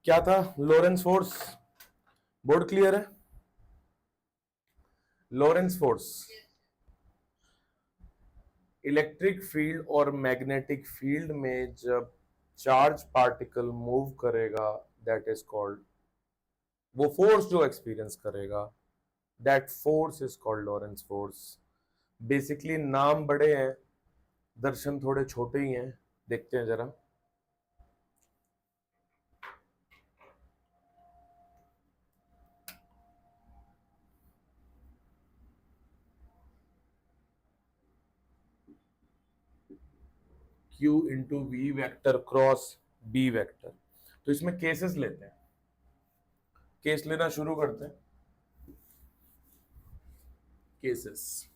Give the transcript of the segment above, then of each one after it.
क्या था? Lawrence force. Board clear है? लॉरेंस फोर्स इलेक्ट्रिक फील्ड और मैग्नेटिक फील्ड में जब चार्ज पार्टिकल मूव करेगा, दैट इज कॉल्ड, वो फोर्स जो एक्सपीरियंस करेगा, that force is called Lawrence force. Basically नाम बड़े हैं, दर्शन थोड़े छोटे ही हैं। देखते हैं जरा। Q into v vector cross b vector. तो इसमें केसेस लेते हैं, केस लेना शुरू करते हैं। Cases.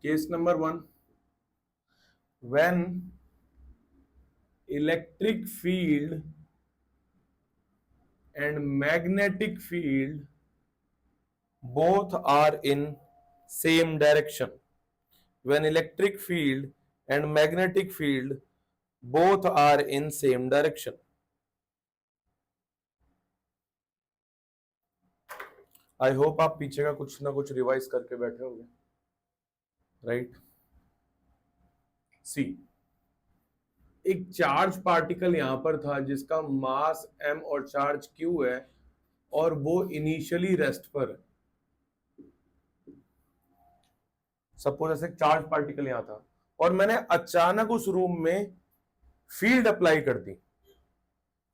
Case number 1, when electric field and magnetic field both are in same direction. When electric field and magnetic field both are in same direction. I hope आप पीछे का कुछ ना कुछ रिवाइज करके बैठे होंगे, राइट? सी, एक चार्ज पार्टिकल यहां पर था जिसका मास m और चार्ज q है, और वो इनिशियली रेस्ट पर है। सपोज ऐसे चार्ज पार्टिकल यहां था और मैंने अचानक उस रूम में फील्ड अप्लाई कर दी,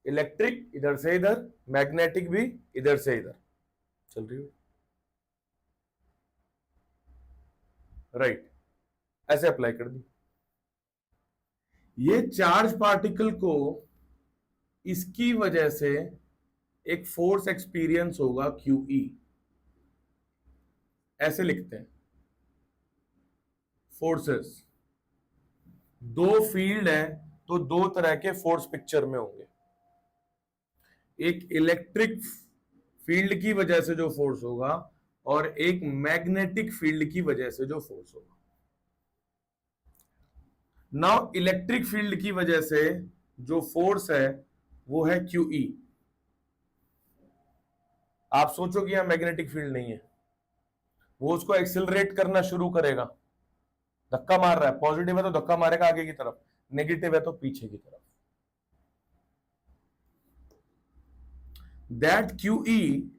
इलेक्ट्रिक इधर से इधर, मैग्नेटिक भी इधर से इधर चल रही है, राइट? ऐसे अप्लाई कर दी। ये चार्ज पार्टिकल को इसकी वजह से एक फोर्स एक्सपीरियंस होगा QE। ऐसे लिखते हैं फोर्सेस। दो फील्ड है तो दो तरह के फोर्स पिक्चर में होंगे। एक इलेक्ट्रिक फील्ड की वजह से जो फोर्स होगा और एक मैग्नेटिक फील्ड की वजह से जो फोर्स होगा। नाउ इलेक्ट्रिक फील्ड की वजह से जो फोर्स है वो है QE। आप सोचो कि यहां मैग्नेटिक फील्ड नहीं है, वो उसको एक्सिलरेट करना शुरू करेगा। धक्का मार रहा है, पॉजिटिव है तो धक्का मारेगा आगे की तरफ, नेगेटिव है तो पीछे की तरफ। That QE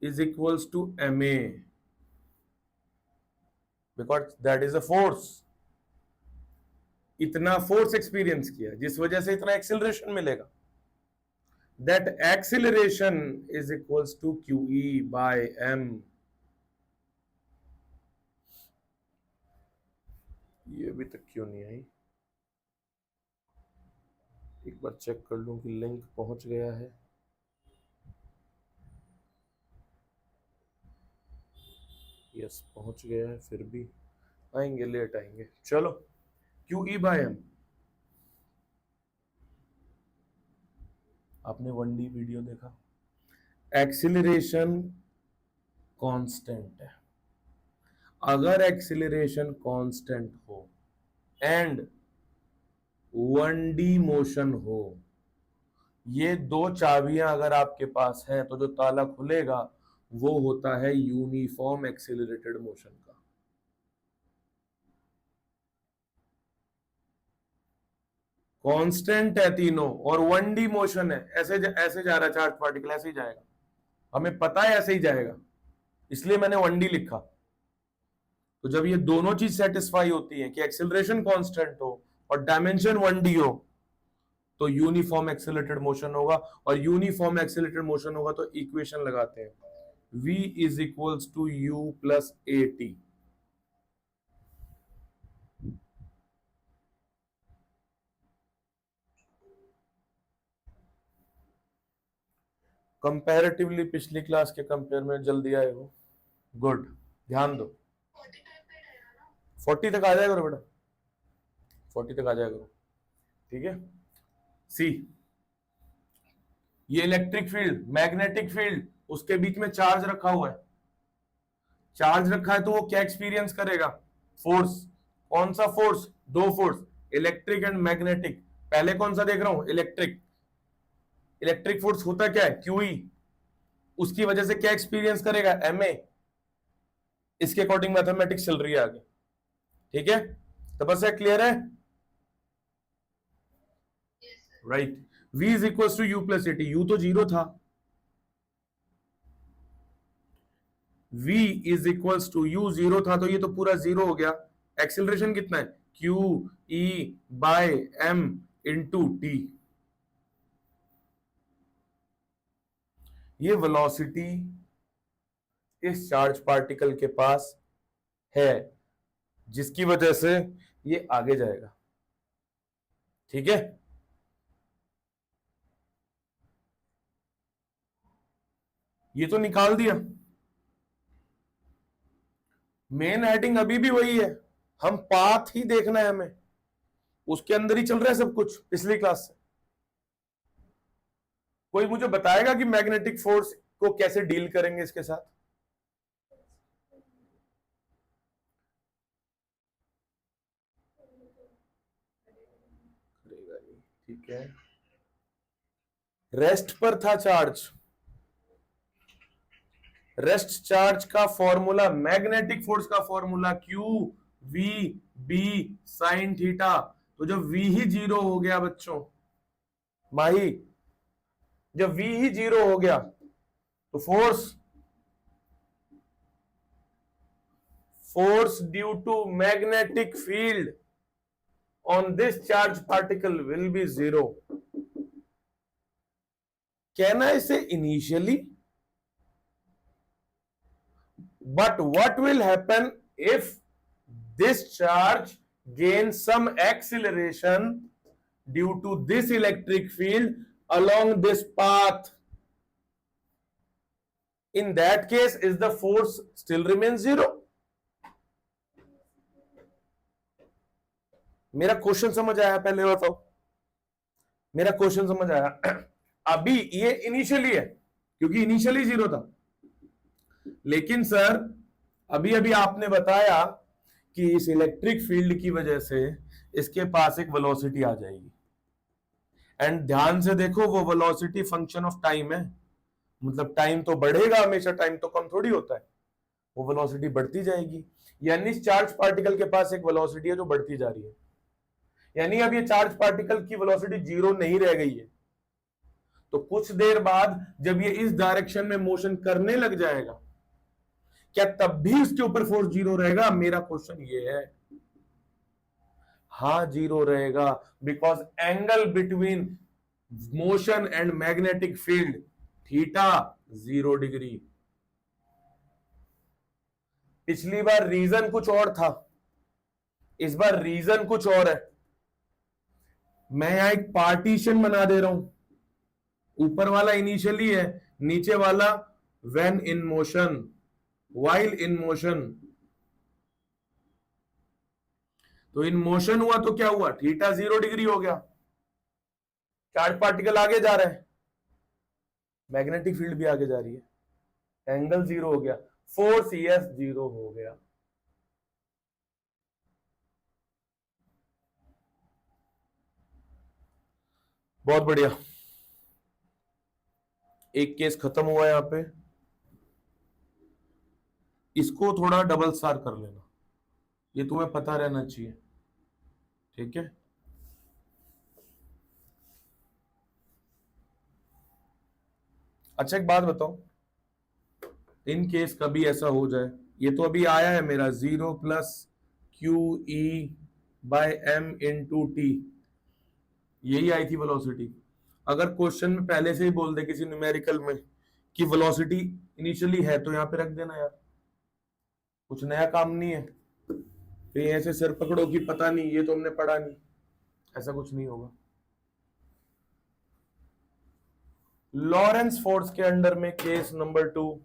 is equals to MA because that is a force। इतना फोर्स एक्सपीरियंस किया जिस वजह से इतना एक्सिलरेशन मिलेगा। That acceleration is equals to QE by M। ये अभी तक क्यों नहीं आई? एक बार चेक कर लूं कि लिंक पहुंच गया है। यस, पहुंच गया है, फिर भी आएंगे, लेट आएंगे। चलो, QE by M। आपने 1D वीडियो देखा? एक्सिलरेशन कांस्टेंट है। अगर एक्सिलरेशन कांस्टेंट हो एंड 1D मोशन हो, ये दो चाबियां अगर आपके पास हैं तो जो ताला खुलेगा वो होता है यूनिफॉर्म एक्सिलरेटेड मोशन का। कांस्टेंट है तीनों और 1D मोशन है, ऐसे ऐसे जा रहा है चार्ज पार्टिकल, ऐसे ही जाएगा, हमें पता है ऐसे ही जाएगा, इसलिए मैंने 1D लिखा। तो जब ये दोनों चीज सेटिस्फाई होती है कि एक्सिलरेशन कांस्टेंट हो और डायमेंशन 1D हो, तो यूनिफॉर्म एक्सिलरेटेड मोशन होगा। और यूनिफॉर्म एक्सिलरेटेड मोशन होगा तो इक्वेशन लगाते हैं, v is equals to u plus AT। Comparatively पिछली क्लास के कंपेयर में जल्दी आए हो, गुड, ध्यान दो। 40 तक आ जाएगा बेटा, 40 तक आ जाएगा, ठीक है। सी, ये इलेक्ट्रिक फील्ड, मैग्नेटिक फील्ड, उसके बीच में चार्ज रखा हुआ है, चार्ज रखा है तो वो क्या एक्सपीरियंस करेगा? फोर्स। कौन सा फोर्स? दो फोर्स, इलेक्ट्रिक एंड मैग्नेटिक। पहले कौन सा देख रहा हूं? इलेक्ट्रिक। इलेक्ट्रिक फोर्स होता क्या है? क्यूई। उसकी वजह से क्या एक्सपीरियंस करेगा? एमए। इसके अकॉर्डिंग मैथमेटिक्स चल रही है आगे। ठीक है, तो बस है, क्लियर है? Right. v is equal to you plus AT. U तो जीरो था, v is equals to u zero था, तो ये तो पूरा जीरो हो गया। एक्सिलरेशन कितना है? q e by m into t. ये वेलोसिटी इस चार्ज पार्टिकल के पास है, जिसकी वजह से ये आगे जाएगा। ठीक है, ये तो निकाल दिया। मेन हेडिंग अभी भी वही है, हम पाथ ही देखना है हमें, उसके अंदर ही चल रहा है सब कुछ पिछली क्लास से। कोई मुझे बताएगा कि मैग्नेटिक फोर्स को कैसे डील करेंगे इसके साथ? ठीक है, रेस्ट पर था चार्ज। रेस्ट चार्ज का फॉर्मूला, मैग्नेटिक फोर्स का formula q v B sine theta. तो जब वी ही जीरो हो गया बच्चों, माही, जब वी ही जीरो हो गया तो force due to magnetic field on this charge particle will be zero. कहना इसे initially, but what will happen if this charge gains some acceleration due to this electric field along this path? In that case, is the force still remains zero? मेरा question समझ आया? पहले बताओ, मेरा question समझ आया? अभी ये इनिशियली है क्योंकि इनिशियली जीरो था, लेकिन सर अभी अभी आपने बताया कि इस इलेक्ट्रिक फील्ड की वजह से इसके पास एक वेलोसिटी आ जाएगी। एंड ध्यान से देखो, वो वेलोसिटी फंक्शन ऑफ टाइम है, मतलब टाइम तो बढ़ेगा हमेशा, टाइम तो कम थोड़ी होता है, वो वेलोसिटी बढ़ती जाएगी। यानी इस चार्ज पार्टिकल के पास एक वेलोसिटी है जो बढ़ती जा रही है, यानी अब ये चार्ज पार्टिकल की वेलोसिटी जीरो नहीं रह गई है। तो कुछ देर बाद जब ये इस डायरेक्शन में मोशन करने लग जाएगा, क्या तब भी उसके ऊपर फोर्स जीरो रहेगा? मेरा क्वेश्चन ये है। हाँ, जीरो रहेगा, because angle between motion and magnetic field theta 0 degree. पिछली बार रीजन कुछ और था, इस बार रीजन कुछ और है। मैं यहां एक पार्टीशन बना दे रहा हूं, ऊपर वाला इनिशियली है, नीचे वाला when in motion, while in motion. तो इन मोशन हुआ तो क्या हुआ? थीटा 0 डिग्री हो गया, चार्ज पार्टिकल आगे जा रहा है, मैग्नेटिक फील्ड भी आगे जा रही है, एंगल जीरो हो गया, फोर्स यस जीरो हो गया। बहुत बढ़िया, एक केस खत्म हुआ यहां पे, इसको थोड़ा डबल स्टार कर लेना, ये तुम्हें पता रहना चाहिए। ठीक है, अच्छा एक बात बताओ, इन केस कभी ऐसा हो जाए, ये तो अभी आया है मेरा 0 plus q E by m into t, यही आई थी वेलोसिटी। अगर क्वेश्चन में पहले से ही बोल दे किसी न्यूमेरिकल में कि वेलोसिटी इनिशियली है, तो यहां पे रख देना यार, कुछ नया काम नहीं है। तो ऐसे सिर पकड़ो कि पता नहीं, ये तो हमने पढ़ा नहीं, ऐसा कुछ नहीं होगा। लॉरेंस फोर्स के अंडर में case number 2,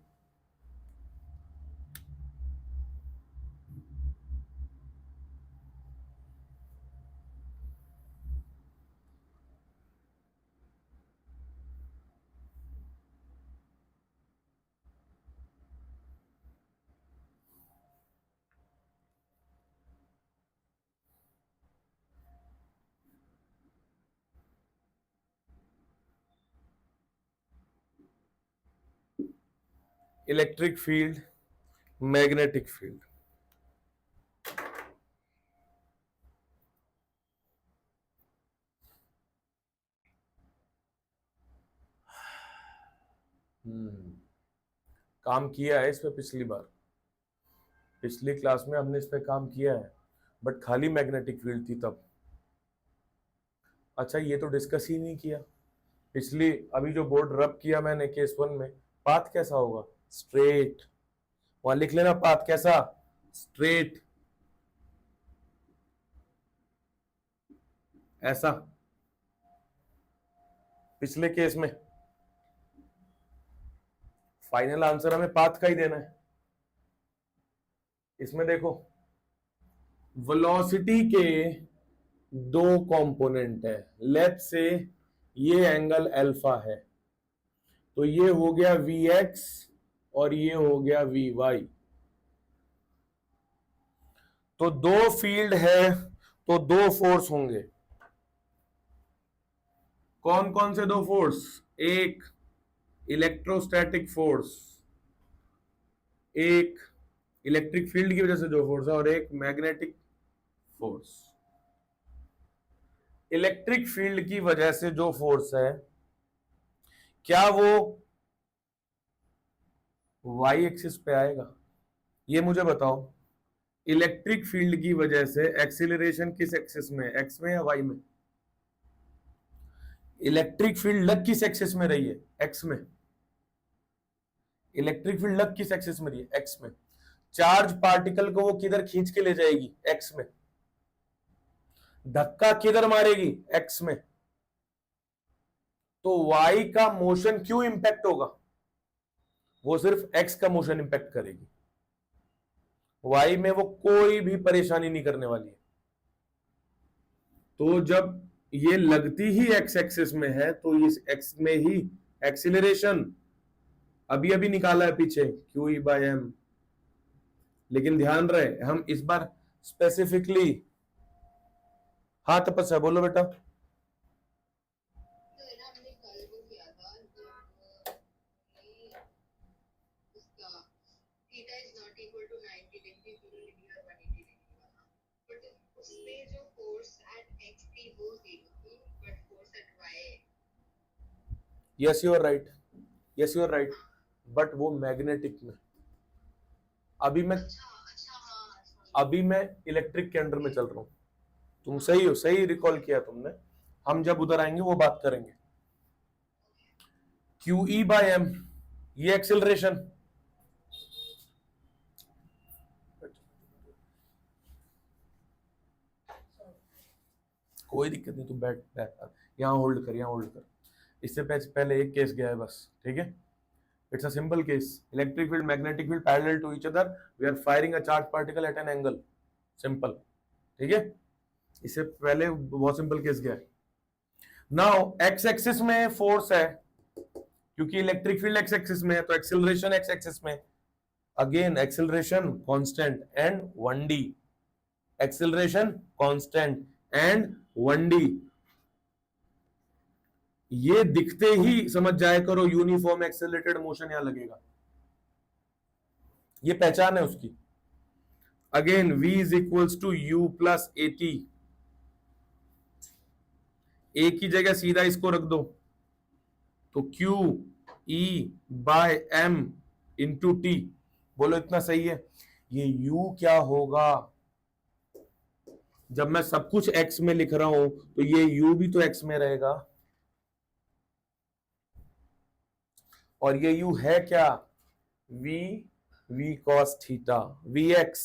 electric field, magnetic field. काम किया है इस पे पिछली बार, पिछली क्लास में हमने इस पे काम किया है, बट खाली मैग्नेटिक फील्ड थी तब। अच्छा, ये तो डिस्कस ही नहीं किया पिछली, अभी जो बोर्ड रब किया मैंने केस 1 में, पाथ कैसा होगा? स्ट्रेट। वहां लिख लेना पाथ कैसा? स्ट्रेट। ऐसा पिछले केस में। फाइनल आंसर हमें पाथ का ही देना है। इसमें देखो, वेलोसिटी के दो कंपोनेंट है। लेट्स से ये एंगल अल्फा है, तो ये हो गया Vx और ये हो गया Vy। तो दो फील्ड है तो दो फोर्स होंगे। कौन कौन से दो फोर्स? एक इलेक्ट्रोस्टैटिक फोर्स, एक इलेक्ट्रिक फील्ड की वजह से जो फोर्स है, और एक मैग्नेटिक फोर्स। इलेक्ट्रिक फील्ड की वजह से जो फोर्स है, क्या वो वाई एक्सिस पे आएगा? ये मुझे बताओ। इलेक्ट्रिक फील्ड की वजह से एक्सीलरेशन किस एक्सिस में? एक्स में या वाई में? इलेक्ट्रिक फील्ड लग किस एक्सिस में रही है? एक्स में। इलेक्ट्रिक फील्ड लग किस एक्सिस में रही है? एक्स में। चार्ज पार्टिकल को वो किधर खींच के ले जाएगी? एक्स में। धक्का किधर मारेगी? एक्स में। तो वाई का मोशन क्यों इंपैक्ट होगा? वो सिर्फ एक्स का मोशन इंपैक्ट करेगी, वाई में वो कोई भी परेशानी नहीं करने वाली है। तो जब ये लगती ही एक्स एक्सिस में है, तो इस एक्स में ही एक्सीलरेशन अभी अभी निकाला है पीछे, क्यू ई बाय एम। लेकिन ध्यान रहे, हम इस बार स्पेसिफिकली, हाँ तपस्या बोलो बेटा। Yes you are right, yes you are right, but वो मैग्नेटिक में। अभी मैं इलेक्ट्रिक के अंडर में चल रहा हूं। तुम सही हो, सही रिकॉल किया तुमने। हम जब उधर आएंगे वो बात करेंगे। क्यू ई बाय एम, ये एक्सिलरेशन। कोई दिक्कत नहीं, तुम बैठ बैठ, यहाँ होल्ड कर, यहाँ होल्ड कर। इससे पहले एक केस गया है बस, ठीक है। It's a simple case. Electric field, magnetic field parallel to each other. We are firing a charged particle at an angle. Simple. ठीक है? इससे पहले बहुत सिंपल केस गया है। नाउ एक्स एक्सिस में फोर्स है, क्योंकि इलेक्ट्रिक फील्ड एक्स एक्सिस में है, तो एक्सिलरेशन एक्स एक्सिस में। Again acceleration constant and 1D। Acceleration constant and 1D। ये दिखते ही समझ जाए करो यूनिफॉर्म एक्सेलरेटेड मोशन यहां लगेगा, ये पहचान है उसकी। Again v is equals to you plus A T. A की जगह सीधा इसको रख दो, तो Q E by M into T. बोलो इतना सही है? ये u क्या होगा? जब मैं सब कुछ x में लिख रहा हूं, तो ये u भी तो x में रहेगा, और ये u है क्या? v cos theta, vx।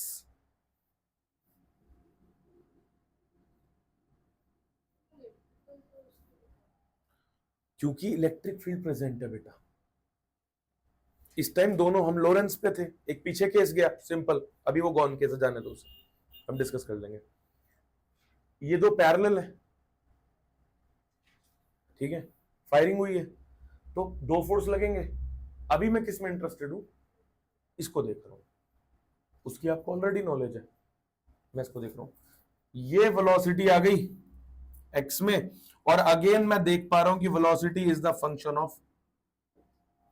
क्योंकि इलेक्ट्रिक फील्ड प्रेजेंट है बेटा। इस टाइम दोनों हम लोरेंस पे थे, एक पीछे केस गया, सिंपल। अभी वो गॉन केस जाने दो, उसे हम डिस्कस कर लेंगे। ये दो पैरेलल है, ठीक है, फायरिंग हुई है, तो दो फोर्स लगेंगे। अभी मैं किस में इंटरेस्टेड हूं? इसको देख रहा हूं, उसकी आपको ऑलरेडी नॉलेज है, मैं इसको देख रहा हूं। ये वेलोसिटी आ गई एक्स में, और अगेन मैं देख पा रहा हूं कि velocity is the function of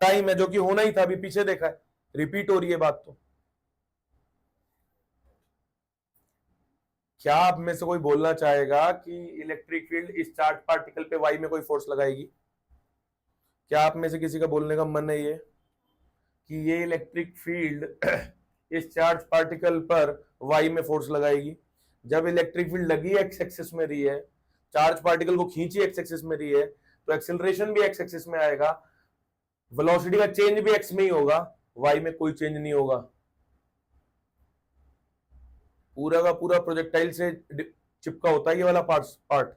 time है, जो कि होना ही था, अभी पीछे देखा है। रिपीट हो रही है बात। तो क्या आप में से कोई बोलना चाहेगा कि इलेक्ट्रिक फील्ड इस चार्ज पार्टिकल पे वाई में कोई फोर्स लगाएगी? क्या आप में से किसी का बोलने का मन है ये कि ये इलेक्ट्रिक फील्ड इस चार्ज पार्टिकल पर वाई में फोर्स लगाएगी? जब इलेक्ट्रिक फील्ड लगी एक्स एक्सिस में रही है, चार्ज पार्टिकल को खींची एक्स एक्सिस में रही है, तो एक्सेलरेशन भी एक्स एक्सिस में आएगा, वेलोसिटी का चेंज भी एक्स में ही होगा, वाई में कोई चेंज नहीं होगा। पूरा का पूरा प्रोजेक्टाइल से चिपका होता है ये वाला पार्ट।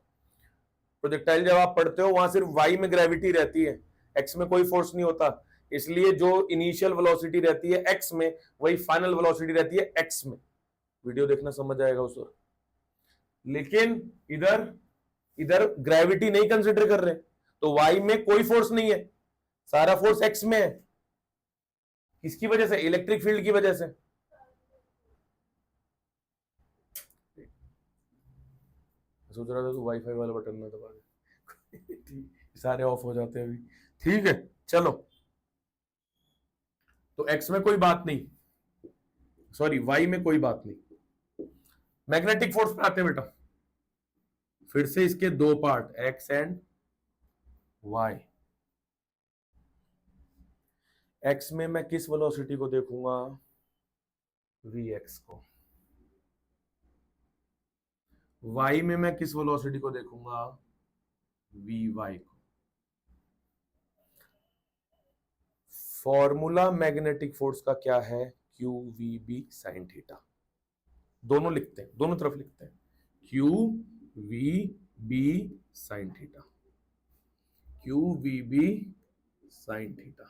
प्रोजेक्टाइल जब आप पढ़ते हो वहां सिर्फ वाई में ग्रेविटी रहती है, एक्स में कोई फोर्स नहीं होता। इसलिए जो इनिशियल वेलोसिटी रहती है एक्स में, वही फाइनल वेलोसिटी रहती है एक्स में। वीडियो देखना समझ आएगा उस वक्त। लेकिन इधर इधर ग्रेविटी नहीं कंसिडर कर रहे, तो वाई में कोई फोर्स नहीं है, सारा फोर्स एक्स में है। किसकी वजह से? इलेक्ट्रिक फील्ड की वजह से। सोच रहा था तो वाईफाई वाला बटन ना दबा दे। सारे ऑफ हो जाते हैं अभी। ठीक है चलो, तो एक्स में कोई बात नहीं, सॉरी वाई में कोई बात नहीं। मैग्नेटिक फोर्स पे आते हैं बेटा। फिर से इसके दो part, x and y. X में मैं किस वेलोसिटी को देखूंगा? वी एक्स को। वाई में मैं किस वेलोसिटी को देखूंगा? वी वाई को। फॉर्मूला मैग्नेटिक फोर्स का क्या है? Q v B sine theta. दोनों लिखते हैं, दोनों तरफ लिखते हैं, q v B sine theta, q v B sine theta.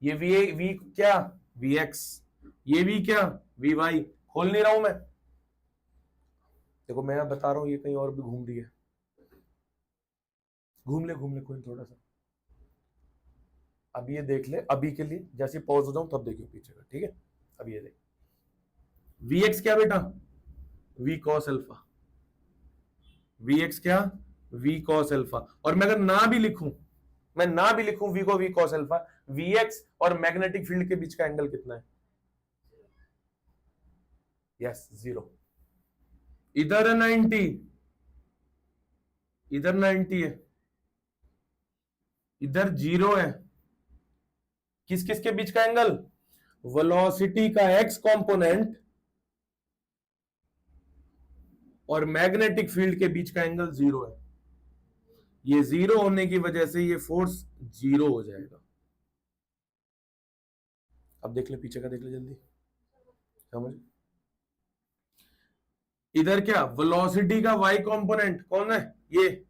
ये वी क्या? V x. ये भी क्या? V y. खोल नहीं रहा हूं मैं, देखो मैं बता रहा हूं, ये कहीं और भी घूम रही है। घूम ले कोई थोड़ा सा। अब ये देख ले, अभी के लिए जैसे पॉज हो जाऊं तब देखियो पीछे का, ठीक है? अब ये देख, वी एक्स क्या बेटा? V cos alpha. We X क्या? V cos alpha. और मैं अगर ना भी लिखूं, मैं ना भी लिखूं वी को v cos alpha, we x और मैग्नेटिक फील्ड के बीच का एंगल कितना है? यस, 0। इधर है 90, इधर 90 है, इधर 0 है। किस किस के बीच का एंगल? वेलोसिटी का एक्स कंपोनेंट और मैग्नेटिक फील्ड के बीच का एंगल 0 है। ये 0 होने की वजह से ये फोर्स 0 हो जाएगा। अब देख ले पीछे का, देख ले जल्दी, समझ। इधर क्या? वेलोसिटी का वाई कंपोनेंट कौन है? ये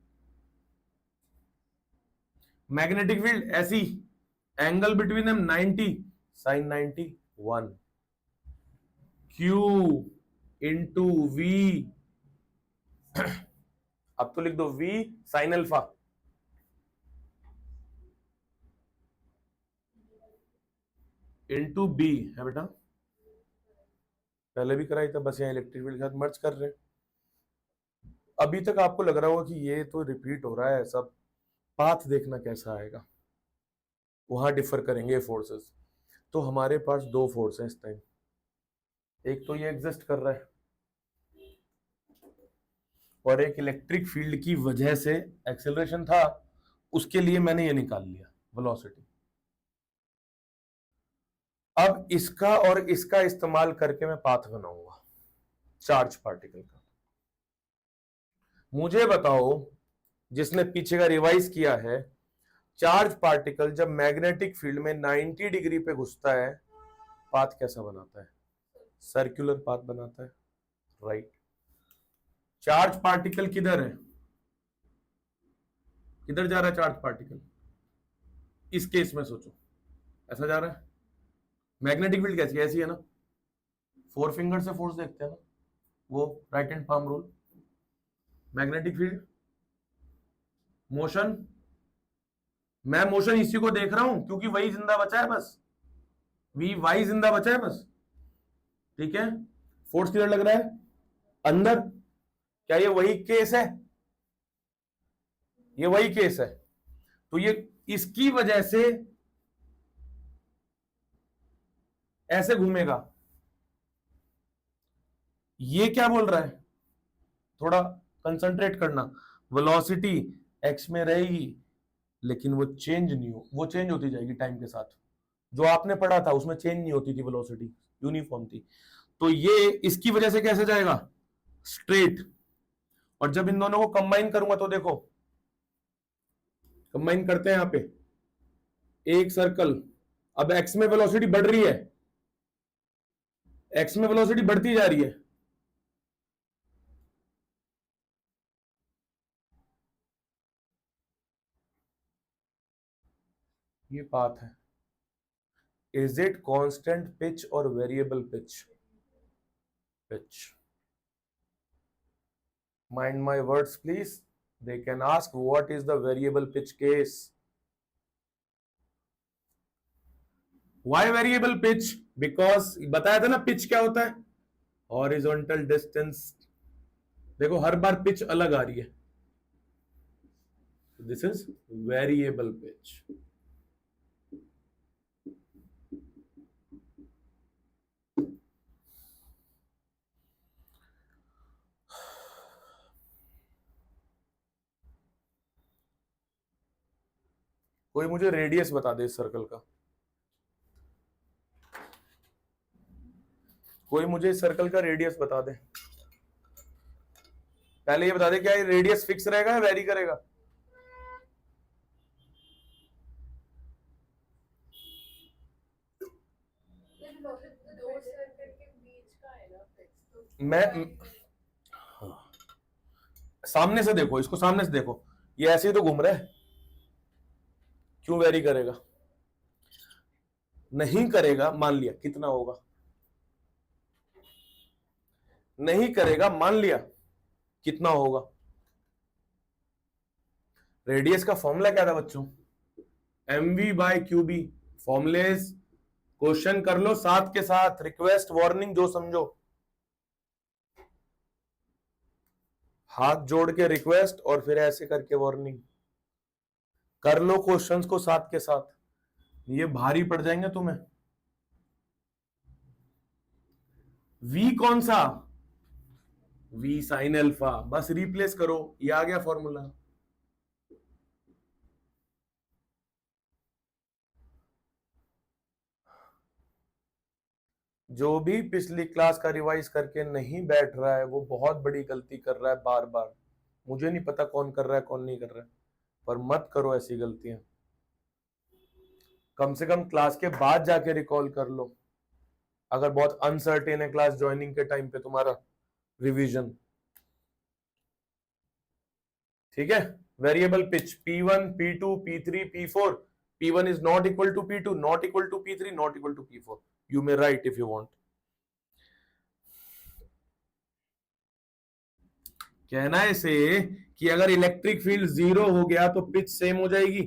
मैग्नेटिक फील्ड ऐसी, angle between them 90, sine 91, q into v. अब तो लिख दो v sine alpha into B है बेटा। पहले भी कराई था, बस यहाँ इलेक्ट्रिक फील्ड के साथ मर्ज कर रहे हैं। अभी तक आपको लग रहा होगा कि ये तो रिपीट हो रहा है सब, पाथ देखना कैसा आएगा, वहां डिफर करेंगे फोर्सेस। तो हमारे पास दो फोर्स हैं इस टाइम, एक तो ये एग्जिस्ट कर रहा है और एक इलेक्ट्रिक फील्ड की वजह से एक्सेलरेशन था, उसके लिए मैंने ये निकाल लिया वेलोसिटी। अब इसका और इसका इस्तेमाल करके मैं पाथ बनाऊंगा चार्ज पार्टिकल का। मुझे बताओ, जिसने पीछे का रिवाइज किया है, चार्ज पार्टिकल जब मैग्नेटिक फील्ड में 90 डिग्री पे घुसता है, पाथ कैसा बनाता है? सर्कुलर पाथ बनाता है, राइट। चार्ज पार्टिकल किधर है? किधर जा रहा है चार्ज पार्टिकल? इस केस में सोचो, ऐसा जा रहा है। मैग्नेटिक फील्ड कैसी? ऐसी है ना, 4 फिंगर से फोर्स देखते हैं ना, वो right hand palm rule. Magnetic field motion, मैं मोशन इसी को देख रहा हूं क्योंकि वही जिंदा बचा है बस, वी वाई जिंदा बचा है बस, ठीक है। फोर्स किधर लग रहा है? अंदर। क्या ये वही केस है? ये वही केस है। तो ये इसकी वजह से ऐसे घूमेगा। ये क्या बोल रहा है, थोड़ा कंसंट्रेट करना। वेलोसिटी एक्स में रहेगी, लेकिन वो चेंज नहीं हो, वो चेंज होती जाएगी टाइम के साथ। जो आपने पढ़ा था उसमें चेंज नहीं होती थी, वेलोसिटी यूनिफॉर्म थी। तो ये इसकी वजह से कैसे जाएगा, स्ट्रेट। और जब इन दोनों को कंबाइन करूंगा तो देखो, कंबाइन करते हैं यहां पे एक सर्कल। अब एक्स में वेलोसिटी बढ़ रही है, एक्स में वेलोसिटी बढ़ती जा रही है। ये बात है, इज इट कांस्टेंट पिच और variable pitch? Pitch, mind my words please. They can ask what is the variable pitch case. Why variable pitch? Because बताया था ना पिच क्या होता है, हॉरिजॉन्टल डिस्टेंस। देखो हर बार पिच अलग आ रही है, दिस इज वेरिएबल पिच। कोई मुझे रेडियस बता दे इस सर्कल का, कोई मुझे इस सर्कल का रेडियस बता दे। पहले ये बता दे क्या ये रेडियस फिक्स रहेगा या वेरी करेगा? मैं सामने से देखो इसको, सामने से देखो, ये ऐसे ही तो घूम रहा है, क्यों वेरी करेगा? नहीं करेगा, मान लिया, कितना होगा? नहीं करेगा, मान लिया, कितना होगा? रेडियस का फॉर्मूला क्या था बच्चों? mv by q B. Formulas question कर लो साथ के साथ, रिक्वेस्ट वार्निंग जो समझो, हाथ जोड़ के रिक्वेस्ट और फिर ऐसे करके वार्निंग। कर लो क्वेश्चंस को साथ के साथ, ये भारी पड़ जाएंगे तुम्हें। v कौन सा? v साइन अल्फा, बस रिप्लेस करो, ये आ गया फॉर्मूला। जो भी पिछली क्लास का रिवाइज करके नहीं बैठ रहा है वो बहुत बड़ी गलती कर रहा है बार बार। मुझे नहीं पता कौन कर रहा है कौन नहीं कर रहा है, पर मत करो ऐसी गलतियां। कम से कम क्लास के बाद जाके रिकॉल कर लो, अगर बहुत अनसर्टेन है क्लास ज्वाइनिंग के टाइम पे तुम्हारा रिवीजन। ठीक है, variable pitch P1, P2, P3, P4, P1 is not equal to P2, not equal to P3, not equal to P4. You may write if you want. कहना है इसे कि अगर इलेक्ट्रिक फील्ड 0 हो गया तो पिच सेम हो जाएगी।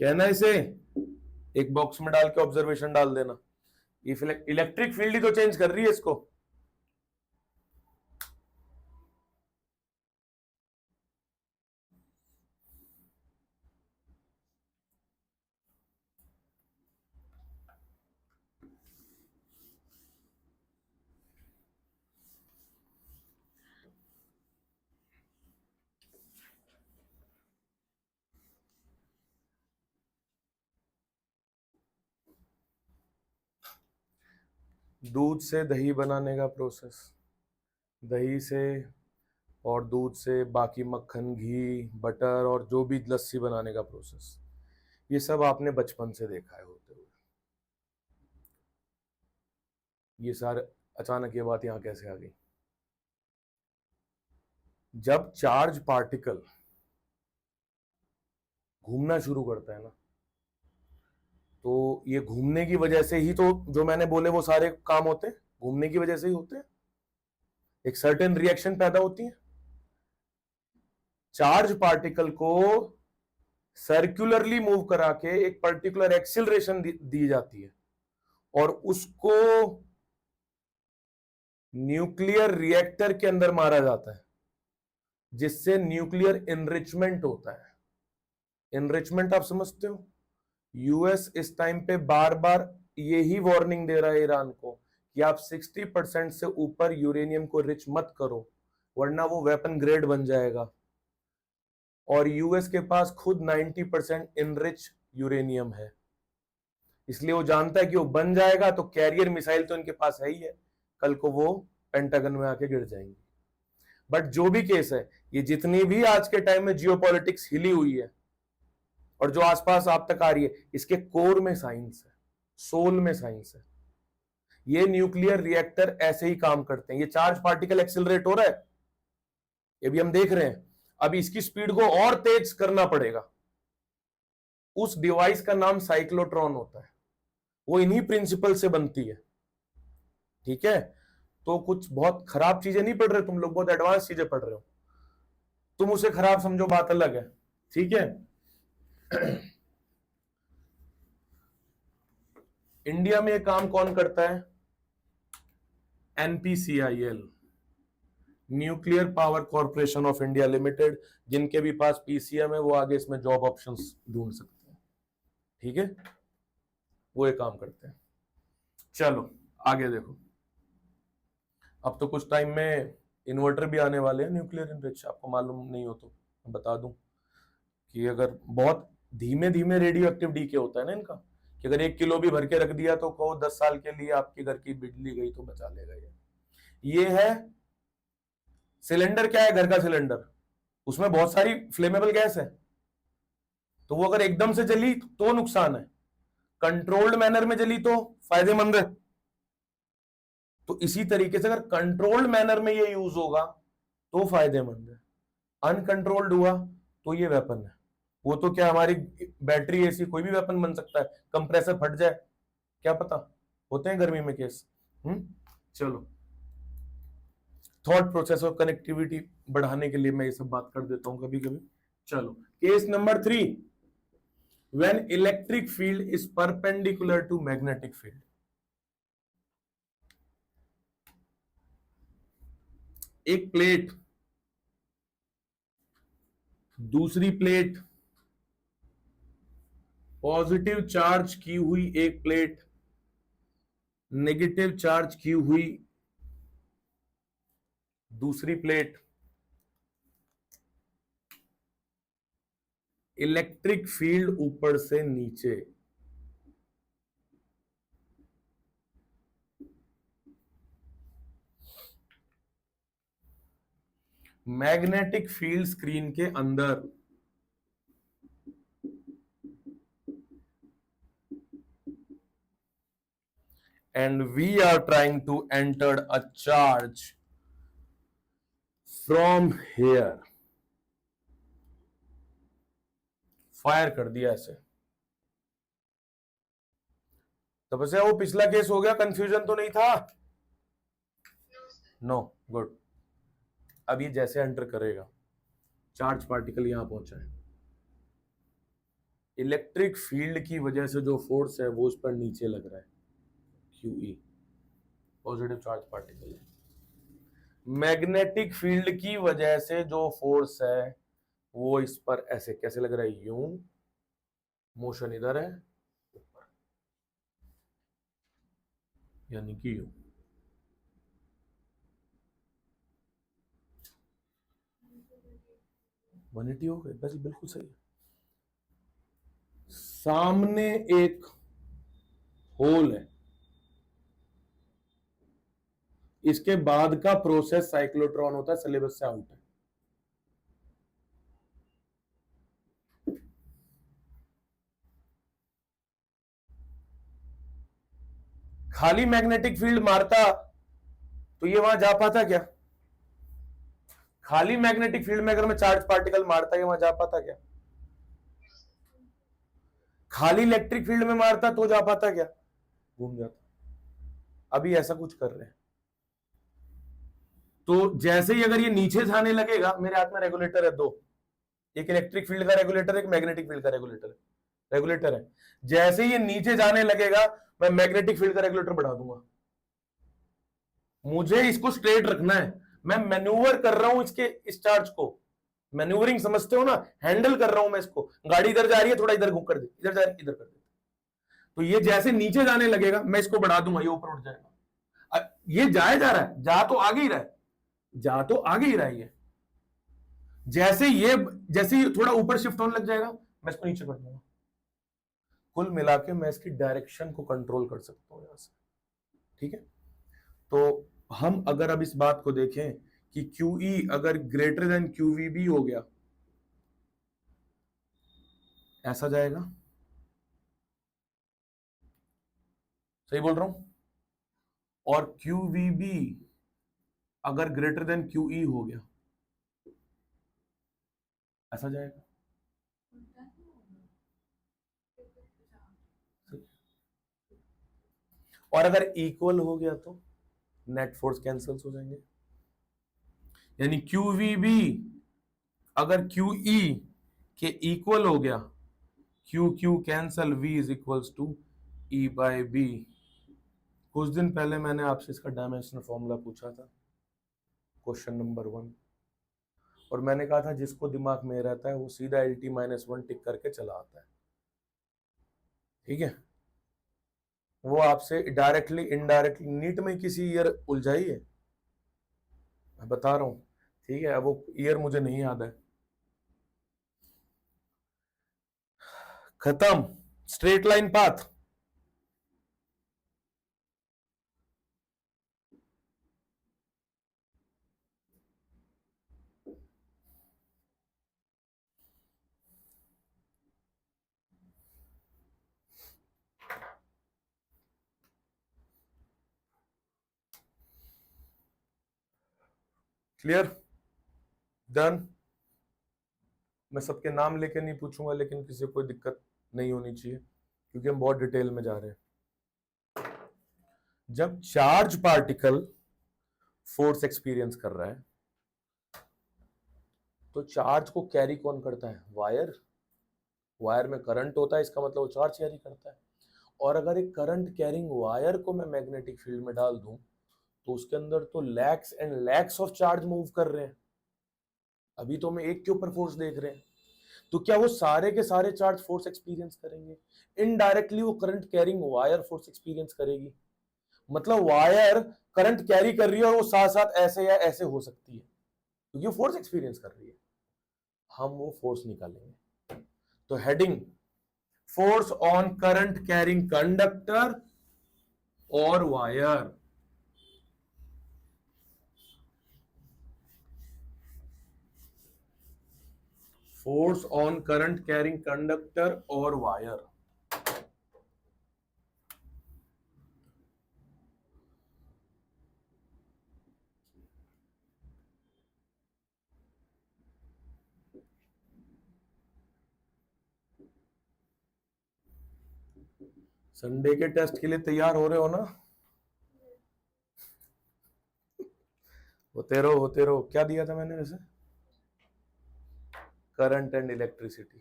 कहना है इसे, एक बॉक्स में डाल के ऑब्जर्वेशन डाल देना। इलेक्ट्रिक फील्ड ही तो चेंज कर रही है इसको। दूध से दही बनाने का प्रोसेस, दही से और दूध से बाकी मक्खन, घी, बटर और जो भी लस्सी बनाने का प्रोसेस, ये सब आपने बचपन से देखा है होते हुए। ये सारे अचानक ये बात यहां कैसे आ गई? जब चार्ज पार्टिकल घूमना शुरू करता है ना, तो ये घूमने की वजह से ही तो जो मैंने बोले वो सारे काम होते हैं, घूमने की वजह से ही होते हैं। एक सर्टेन रिएक्शन पैदा होती है, चार्ज पार्टिकल को सर्कुलरली मूव करा के एक पर्टिकुलर एक्सिलरेशन दी जाती है और उसको न्यूक्लियर रिएक्टर के अंदर मारा जाता है, जिससे न्यूक्लियर एनरिचमेंट होता है। एनरिचमेंट आप समझते हो? यूएस इस टाइम पे बार बार यही वार्निंग दे रहा है ईरान को कि आप 60% से ऊपर यूरेनियम को रिच मत करो, वरना वो वेपन ग्रेड बन जाएगा। और यूएस के पास खुद 90% इनरिच यूरेनियम है, इसलिए वो जानता है कि वो बन जाएगा तो कैरियर मिसाइल तो इनके पास है ही है, कल को वो पेंटागन में आके गिर जाएंगे। बट जो भी केस है, ये जितनी भी आज के टाइम में जियोपॉलिटिक्स हिली हुई है और जो आसपास आप तक आ रही है, इसके कोर में साइंस है, सोल में साइंस है। ये न्यूक्लियर रिएक्टर ऐसे ही काम करते हैं। ये चार्ज पार्टिकल एक्सिलरेट हो रहा है, ये भी हम देख रहे हैं। अब इसकी स्पीड को और तेज करना पड़ेगा। उस डिवाइस का नाम साइक्लोट्रॉन होता है, वो इन्हीं प्रिंसिपल से बनती है। ठीक है, तो कुछ बहुत खराब चीजें नहीं पढ़ रहे तुम लोग, बहुत एडवांस चीजें पढ़ रहे हो। तुम उसे खराब समझो, बात अलग है। ठीक है। इंडिया में ये काम कौन करता है? NPCIL, nuclear power corporation of India limited. जिनके भी पास पीसीएम है वो आगे इसमें जॉब ऑप्शंस ढूंढ सकते हैं। ठीक है, वो ये काम करते हैं। चलो आगे देखो, अब तो कुछ टाइम में इन्वर्टर भी आने वाले हैं न्यूक्लियर इनरिच। आपको मालूम नहीं हो तो मैं बता दूं कि अगर बहुत धीमे धीमे रेडियो एक्टिव डीके होता है ना इनका, कि अगर 1 किलो भी भर के रख दिया तो कहो 10 साल के लिए आपके घर की बिजली गई तो बचा लेगा। ये है सिलेंडर। क्या है? घर का सिलेंडर, उसमें बहुत सारी फ्लेमेबल गैस है, तो वो अगर एकदम से जली तो नुकसान है, कंट्रोल्ड मैनर में जली तो फायदेमंद है। तो इसी तरीके से अगर कंट्रोल्ड मैनर में ये यूज होगा तो फायदेमंद है, अनकंट्रोल्ड हुआ तो ये वेपन है। वो तो क्या, हमारी बैटरी ऐसी कोई भी वेपन बन सकता है, कंप्रेसर फट जाए क्या पता, होते हैं गर्मी में केस। चलो, थॉट प्रोसेस और कनेक्टिविटी बढ़ाने के लिए मैं ये सब बात कर देता हूं कभी कभी। चलो, case number 3, when electric field is perpendicular to magnetic field. एक प्लेट, दूसरी प्लेट, पॉजिटिव चार्ज की हुई एक प्लेट, नेगेटिव चार्ज की हुई दूसरी प्लेट, इलेक्ट्रिक फील्ड ऊपर से नीचे। मैग्नेटिक फील्ड स्क्रीन के अंदर, and we are trying to enter a charge from here. Fire कर दिया ऐसे। तो बस वो पिछला केस हो गया, कंफ्यूजन तो नहीं था? No, good. अब ये जैसे एंटर करेगा, चार्ज पार्टिकल यहां पहुंचा है, इलेक्ट्रिक फील्ड की वजह से जो फोर्स है वो उस पर नीचे लग रहा है, QE, पॉजिटिव चार्ज पार्टिकल है। मैग्नेटिक फील्ड की वजह से जो फोर्स है वो इस पर ऐसे कैसे लग रहा है, यूं, मोशन इधर है ऊपर, यानी कि यूं। वनिटी हो गई, बस बिल्कुल सही है। सामने एक होल है, इसके बाद का प्रोसेस साइक्लोट्रॉन होता है, सिलेबस से आउट है। खाली मैग्नेटिक फील्ड मारता तो ये वहां जा पाता क्या? खाली मैग्नेटिक फील्ड में अगर मैं चार्ज पार्टिकल मारता, ये वहां जा पाता क्या? खाली इलेक्ट्रिक फील्ड में मारता तो जा पाता क्या? घूम जाता। अभी ऐसा कुछ कर रहे हैं। तो जैसे ही अगर ये नीचे जाने लगेगा, मेरे हाथ में रेगुलेटर है 2, एक इलेक्ट्रिक फील्ड का रेगुलेटर, एक मैग्नेटिक फील्ड का रेगुलेटर है। जैसे ये नीचे जाने लगेगा, मैं मैग्नेटिक फील्ड का रेगुलेटर बढ़ा दूंगा। मुझे इसको स्ट्रेट रखना है, मैं मैन्यूवर कर रहा हूं इसके इस चार्ज को, मैन्यूवरिंग समझते हो ना, हैंडल कर रहा हूं मैं इसको, गाड़ी इधर जा रही है, थोड़ा इधर घूम कर दे, इधर जा रही है इधर कर दे, तो ये जैसे नीचे जाने लगेगा मैं इसको बढ़ा दूंगा, ये ऊपर उठ जाएगा। ये जा रहा है, जा तो आगे ही रहा है, जा तो आगे ही रहा है, ये जैसे ये थोड़ा ऊपर शिफ्ट होने लग जाएगा मैं इसको नीचे कर दूंगा। कुल मिला के मैं इसकी डायरेक्शन को कंट्रोल कर सकता हूं यहां से, ठीक है। तो हम अगर अब इस बात को देखें कि QE अगर ग्रेटर देन QVB हो गया, ऐसा जाएगा, सही बोल रहा हूं, और QVB अगर ग्रेटर देन QE हो गया, ऐसा जाएगा। और अगर इक्वल हो गया तो नेट फोर्स कैंसिल हो जाएंगे, यानी QVB अगर QE के इक्वल हो गया, QQ cancel, V is equals to E by B। कुछ दिन पहले मैंने आपसे इसका डायमेंशनल फॉर्मूला पूछा था, क्वेश्चन नंबर 1, और मैंने कहा था जिसको दिमाग में रहता है वो सीधा LT-1 टिक करके चला आता है, ठीक है। वो आपसे डायरेक्टली इनडायरेक्टली नीट में किसी ईयर उलझाई है, मैं बता रहा हूं, ठीक है। अब वो ईयर मुझे नहीं याद है, खत्म। Straight line path, clear, done. मैं सबके नाम लेके नहीं पूछूंगा, लेकिन किसी को कोई दिक्कत नहीं होनी चाहिए क्योंकि हम बहुत डिटेल में जा रहे हैं। जब चार्ज पार्टिकल फोर्स एक्सपीरियंस कर रहा है तो चार्ज को कैरी कौन करता है? वायर। वायर में करंट होता है, इसका मतलब वो चार्ज कैरी करता है। और अगर एक करंट कैरिंग वायर को मैं मैग्नेटिक फील्ड में डाल दूं तो उसके अंदर तो lakhs and lakhs of charge move कर रहे हैं। अभी तो हम एक के ऊपर फोर्स देख रहे हैं, तो क्या वो सारे के सारे चार्ज फोर्स एक्सपीरियंस करेंगे? इनडायरेक्टली वो current carrying wire force experience करेगी। मतलब वायर करंट कैरी कर रही है और वो साथ साथ ऐसे या ऐसे हो सकती है क्योंकि वो फोर्स एक्सपीरियंस कर रही है। हम वो फोर्स निकालेंगे। तो heading, force on current carrying conductor और wire. Force on current carrying conductor और वायर। संडे के टेस्ट के लिए तैयार हो रहे हो ना? होते रहो। क्या दिया था मैंने वैसे? करंट एंड इलेक्ट्रिसिटी,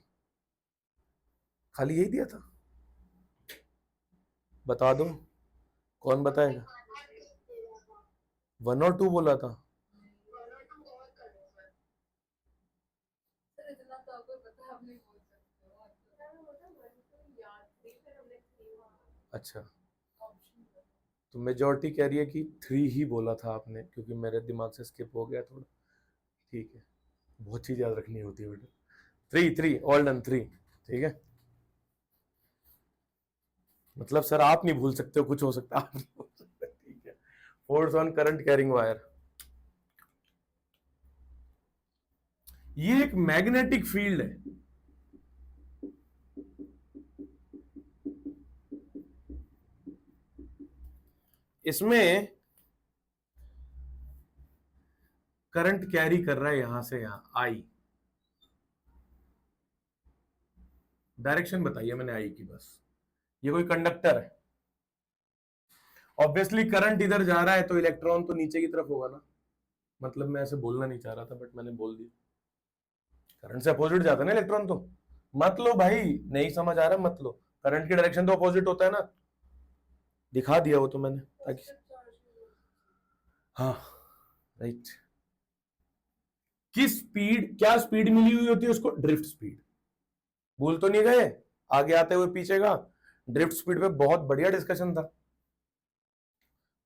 खाली यही दिया था? बता दो, कौन बताएगा? 1 और 2 बोला था। अच्छा, तो मेजॉरिटी कह रही है कि 3 ही बोला था आपने, क्योंकि मेरे दिमाग से स्किप हो गया थोड़ा। ठीक है, बहुत चीज याद रखनी होती है बेटा। 3 ऑल डन 3, ठीक है। मतलब सर आप नहीं भूल सकते हो, कुछ हो सकता है आप नहीं भूल सकते, ठीक है। Force on current carrying wire, ये एक मैग्नेटिक फील्ड है। इसमें करंट कैरी कर रहा है यहां से यहां, आई। डायरेक्शन बताइए मैंने आई की, बस। ये कोई कंडक्टर है, ऑब्वियसली करंट इधर जा रहा है तो इलेक्ट्रॉन तो नीचे की तरफ होगा ना। मतलब मैं ऐसे बोलना नहीं चाह रहा था बट मैंने बोल दिया, करंट से अपोजिट जाता है ना इलेक्ट्रॉन तो। मत लो भाई, नहीं समझ आ रहा मत लो, करंट की डायरेक्शन तो अपोजिट होता है ना। दिखा दिया वो तो मैंने, ताकि हाँ राइट। किस स्पीड, क्या स्पीड मिली हुई होती है उसको? Drift speed. भूल तो नहीं गए आगे आते हुए पीछे का? ड्रिफ्ट स्पीड पे बहुत बढ़िया डिस्कशन था।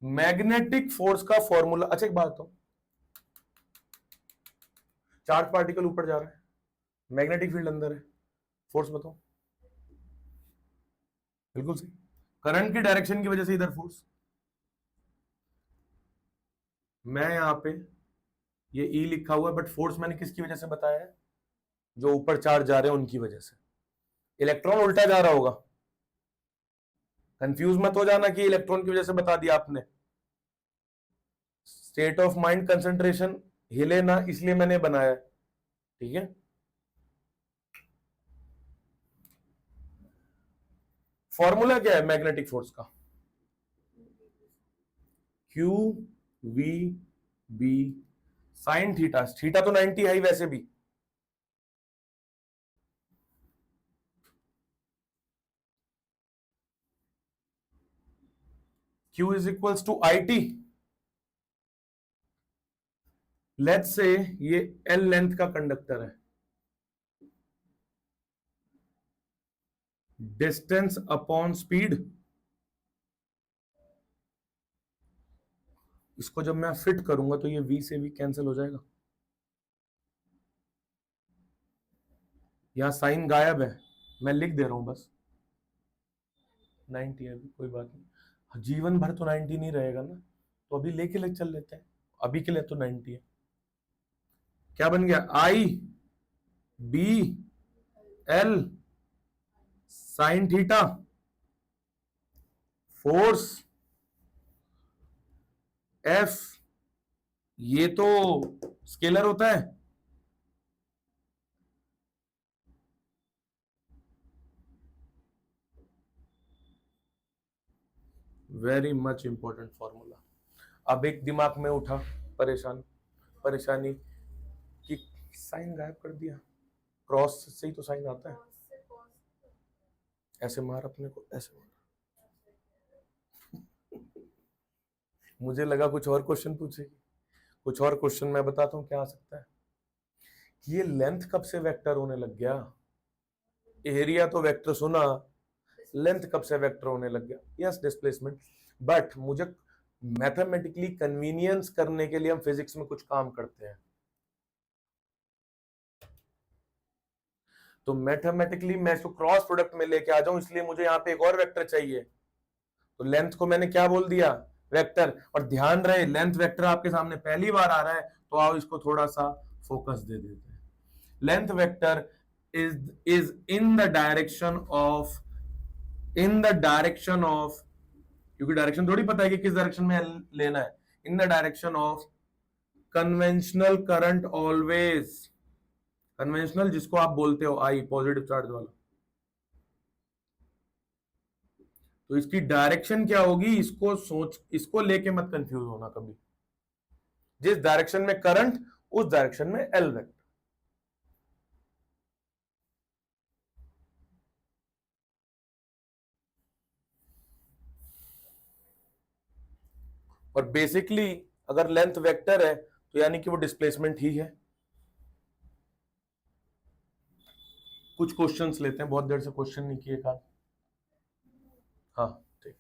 मैग्नेटिक फोर्स का फॉर्मूला, अच्छा एक बात हो, चार्ज पार्टिकल ऊपर जा रहा है, मैग्नेटिक फील्ड अंदर है, फोर्स बताओ। बिल्कुल सही, करंट की डायरेक्शन की वजह से इधर फोर्स। मैं यहां पे ये ई लिखा हुआ है, बट फोर्स मैंने किसकी वजह से बताया है? जो ऊपर चार्ज जा रहे हैं उनकी वजह से। इलेक्ट्रॉन उल्टा जा रहा होगा, कंफ्यूज मत हो जाना कि इलेक्ट्रॉन की वजह से बता दिया आपने। स्टेट ऑफ माइंड, कंसंट्रेशन हिले ना, इसलिए मैंने बनाया, ठीक है। फॉर्मूला क्या है मैग्नेटिक फोर्स का? Q v B sine theta. Theta तो 90 है ही वैसे भी। Q is equals to I t. Let's say ये L लेंथ का कंडक्टर है, डिस्टेंस अपॉन स्पीड। इसको जब मैं फिट करूंगा तो ये V से V कैंसिल हो जाएगा, यहां साइन गायब है, मैं लिख दे रहा हूं बस 90 है, अभी कोई बात नहीं, जीवन भर तो 90 नहीं रहेगा ना, तो अभी लेके ले चल लेते हैं, अभी के लिए तो 90 है। क्या बन गया? I B L sine theta, force F, ये तो स्केलर होता है, वेरी मच इंपॉर्टेंट फॉर्मूला। अब एक दिमाग में उठा परेशानी कि साइन गायब कर दिया, क्रॉस से ही तो साइन आता है, ऐसे मार अपने को, ऐसे मार। मुझे लगा कुछ और क्वेश्चन पूछेगी, कुछ और क्वेश्चन मैं बताता हूं क्या आ सकता है। ये लेंथ कब से वेक्टर होने लग गया? एरिया तो वेक्टर सुना, लेंथ कब से वेक्टर होने लग गया? यस डिस्प्लेसमेंट, बट मुझे मैथमेटिकली कन्वीनियंस करने के लिए हम फिजिक्स में कुछ काम करते हैं, तो मैथमेटिकली मैं इसको क्रॉस प्रोडक्ट में लेके आ जाऊं, इसलिए मुझे यहाँ पे एक और वेक्टर चाहिए, तो लेंथ को मैंने क्या बोल दिया? वेक्टर। और ध्यान रहे लेंथ वेक्टर आपके सामने पहली बार आ रहा है, तो आओ इसको थोड़ा सा फोकस दे देते हैं। Length vector is in the direction of, क्योंकि डायरेक्शन थोड़ी पता है कि किस डायरेक्शन में लेना है, in the direction of conventional current always, conventional जिसको आप बोलते हो आई, पॉजिटिव चार्ज वाला, तो इसकी डायरेक्शन क्या होगी? इसको लेके मत कंफ्यूज होना कभी, जिस डायरेक्शन में करंट उस डायरेक्शन में एल वेक्टर। और बेसिकली अगर लेंथ वेक्टर है तो यानी कि वो डिस्प्लेसमेंट ही है। कुछ क्वेश्चंस लेते हैं, बहुत देर से क्वेश्चन नहीं किए का। हाँ ठीक,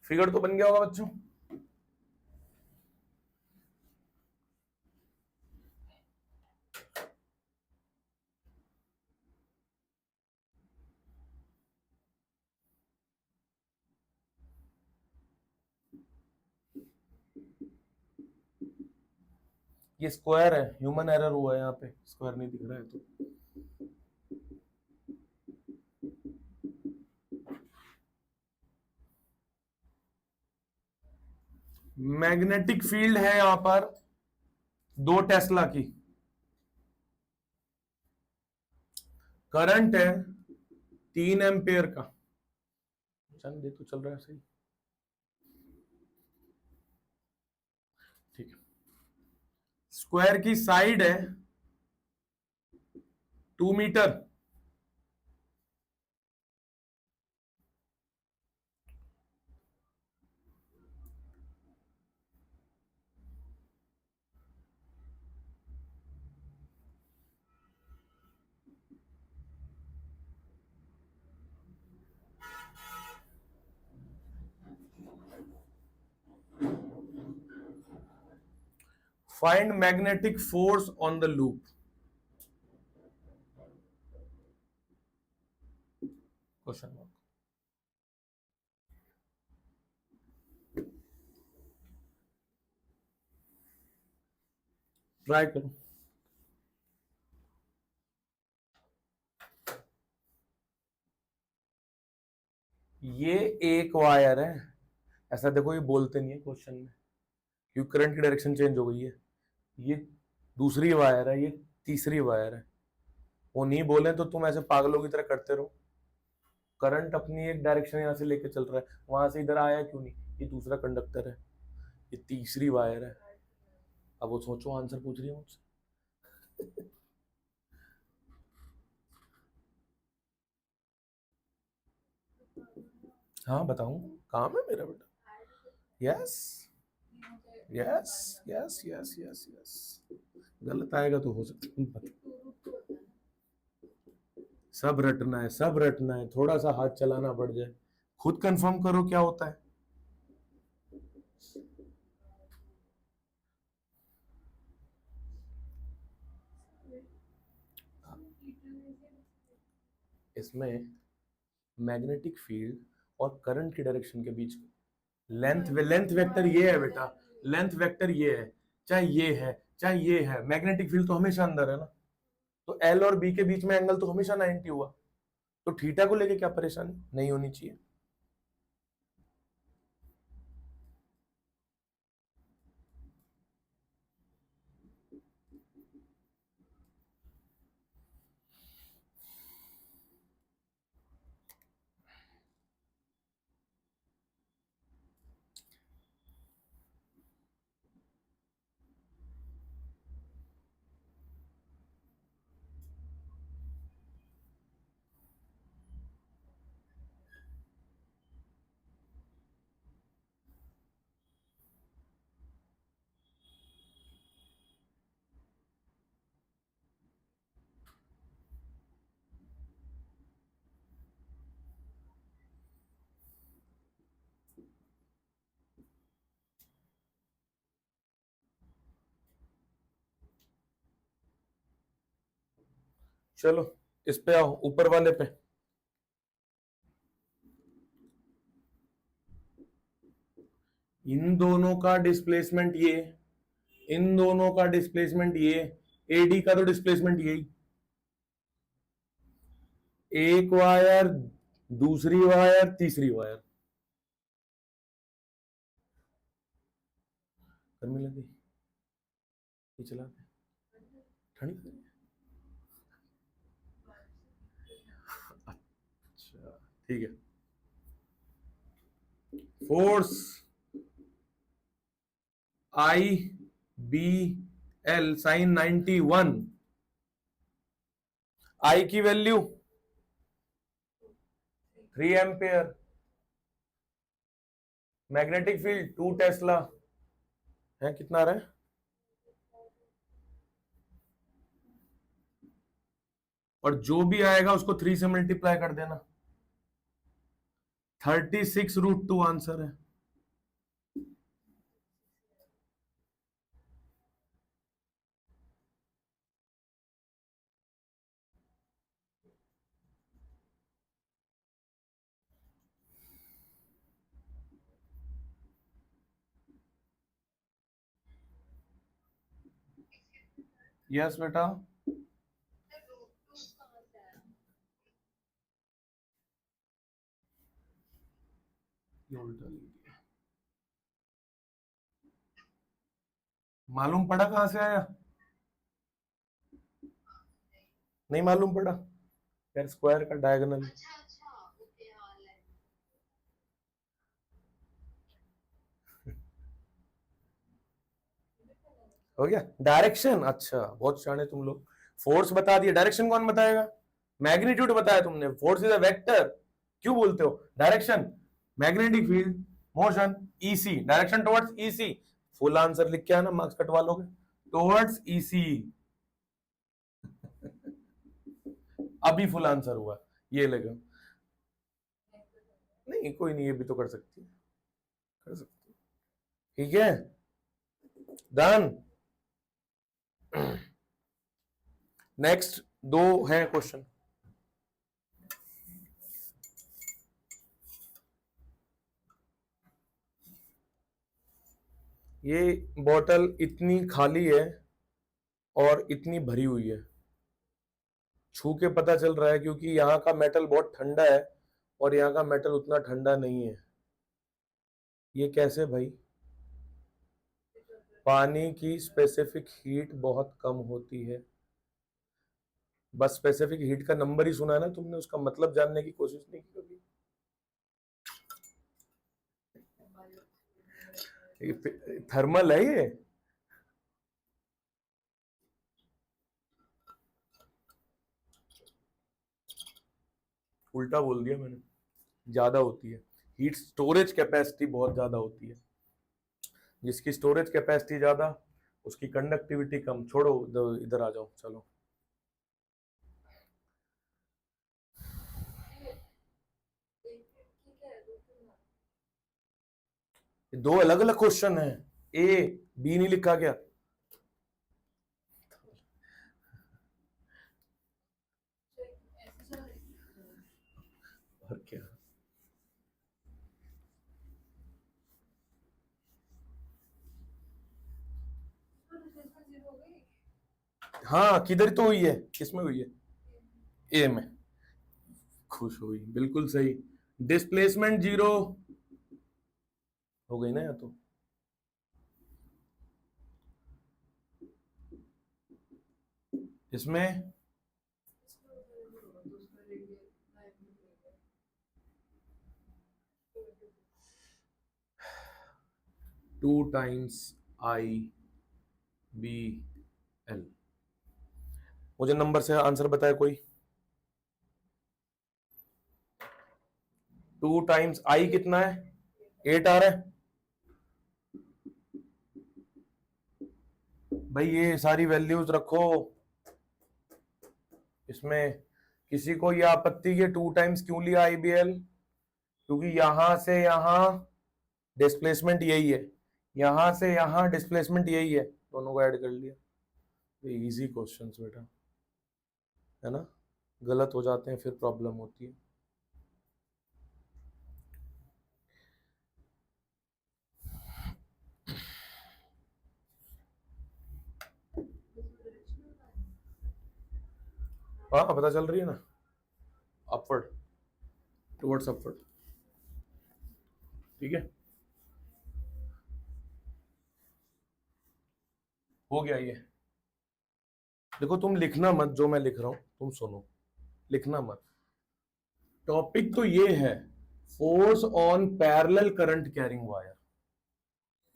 फिगर तो बन गया होगा बच्चों। ये स्क्वायर है, ह्यूमन एरर हुआ है, यहाँ पे स्क्वायर नहीं दिख रहा है तो। मैग्नेटिक फील्ड है यहां पर 2 टेस्ला की, करंट है 3 एम्पियर का, चल दे तो चल रहा है सही। स्क्वायर की साइड है 2 meter, find magnetic force on the loop. Question mark. Try करो। ये एक वायर है, ऐसा देखो, ये बोलते नहीं है क्वेश्चन में क्योंकि करंट की डायरेक्शन चेंज हो गई है। ये दूसरी वायर है, ये तीसरी वायर है। वो नहीं बोले तो तुम ऐसे पागलों की तरह करते रहो। करंट अपनी एक डायरेक्शन यहां से लेके चल रहा है, वहां से इधर आया क्यों नहीं? ये दूसरा कंडक्टर है, ये तीसरी वायर है। अब वो सोचो, आंसर पूछ रही है मुझसे। हाँ बताऊं, काम है मेरा बेटा। Yes yes yes yes yes yes. गलत आएगा तो हो सकता है, सब रटना है, सब रटना है, थोड़ा सा हाथ चलाना पड़ जाए। खुद कंफर्म करो क्या होता है। इसमें मैग्नेटिक फील्ड और करंट की डायरेक्शन के बीच लेंथ वेक्टर ये है बेटा, लेंथ वेक्टर ये है, चाहे ये है चाहे ये है, मैग्नेटिक फील्ड तो हमेशा अंदर है ना। तो एल और बी के बीच में एंगल तो हमेशा 90 हुआ, तो थीटा को लेके क्या परेशानी नहीं होनी चाहिए। चलो इस पे आओ, ऊपर वाले पे। इन दोनों का डिस्प्लेसमेंट ये, इन दोनों का डिस्प्लेसमेंट ये, एडी का तो डिस्प्लेसमेंट यही। एक वायर, दूसरी वायर, तीसरी वायर। गर्मी लगी, ये चला दे, ठंडी लग रही है। अच्छा ठीक है। फोर्स आई बी एल साइन 91, आई की value 3 ampere, magnetic field 2 Tesla है। कितना रहा है? और जो भी आएगा उसको 3 से मल्टीप्लाई कर देना। 36√2 आंसर है। यस बेटा, ये उल्टा लिख दिया। मालूम पड़ा कहां से आया? नहीं मालूम पड़ा यार, स्क्वायर का डायगोनल। हो गया। डायरेक्शन, अच्छा बहुत शाणे तुम लोग। फोर्स बता दिया, डायरेक्शन कौन बताएगा? मैग्नीट्यूड बताया तुमने, फोर्स इज अ वेक्टर। क्यों बोलते हो direction? Magnetic field, motion, EC, direction towards EC. Full answer लिख के आना, मार्क्स कटवा लोगे। टुवर्ड्स ईसी, अभी फुल आंसर हुआ, ये लगा। नहीं कोई नहीं, ये भी तो कर सकती है, कर सकती है। ठीक है, डन। नेक्स्ट दो है क्वेश्चन। ये बोतल इतनी खाली है और इतनी भरी हुई है, छू के पता चल रहा है क्योंकि यहाँ का मेटल बहुत ठंडा है और यहाँ का मेटल उतना ठंडा नहीं है। ये कैसे भाई? पानी की स्पेसिफिक हीट बहुत कम होती है। बस स्पेसिफिक हीट का नंबर ही सुना है ना तुमने, उसका मतलब जानने की कोशिश नहीं की कभी। थर्मल है ये। उल्टा बोल दिया मैंने, ज्यादा होती है। हीट स्टोरेज कैपेसिटी बहुत ज्यादा होती है। जिसकी स्टोरेज कैपेसिटी ज्यादा, उसकी कंडक्टिविटी कम। छोड़ो, इधर आ जाओ, चलो। दो अलग अलग क्वेश्चन है, ए बी नहीं लिखा क्या? और क्या? हाँ किधर तो हुई है, किसमें हुई है? ए में। खुश हुई, बिल्कुल सही। डिस्प्लेसमेंट जीरो हो गई ना, या तो इसमें 2 टाइम्स आई बी एल। मुझे नंबर से आंसर बताए कोई। 2 टाइम्स आई कितना है? 8 आ रहा है भाई। ये सारी वैल्यूज रखो इसमें। किसी को ये आपत्ति के 2 टाइम्स क्यों लिया आईबीएल? क्योंकि यहां से यहां डिस्प्लेसमेंट यही है, यहां से यहां डिस्प्लेसमेंट यही है, दोनों को ऐड कर लिया। ये इजी क्वेश्चंस बेटा, है ना? गलत हो जाते हैं फिर प्रॉब्लम होती है। हाँ पता चल रही है ना, अपवर्ड, टुवर्ड्स अपवर्ड। ठीक है, हो गया ये। देखो तुम लिखना मत, जो मैं लिख रहा हूं तुम सुनो, लिखना मत। टॉपिक तो ये है, force on parallel current carrying wire.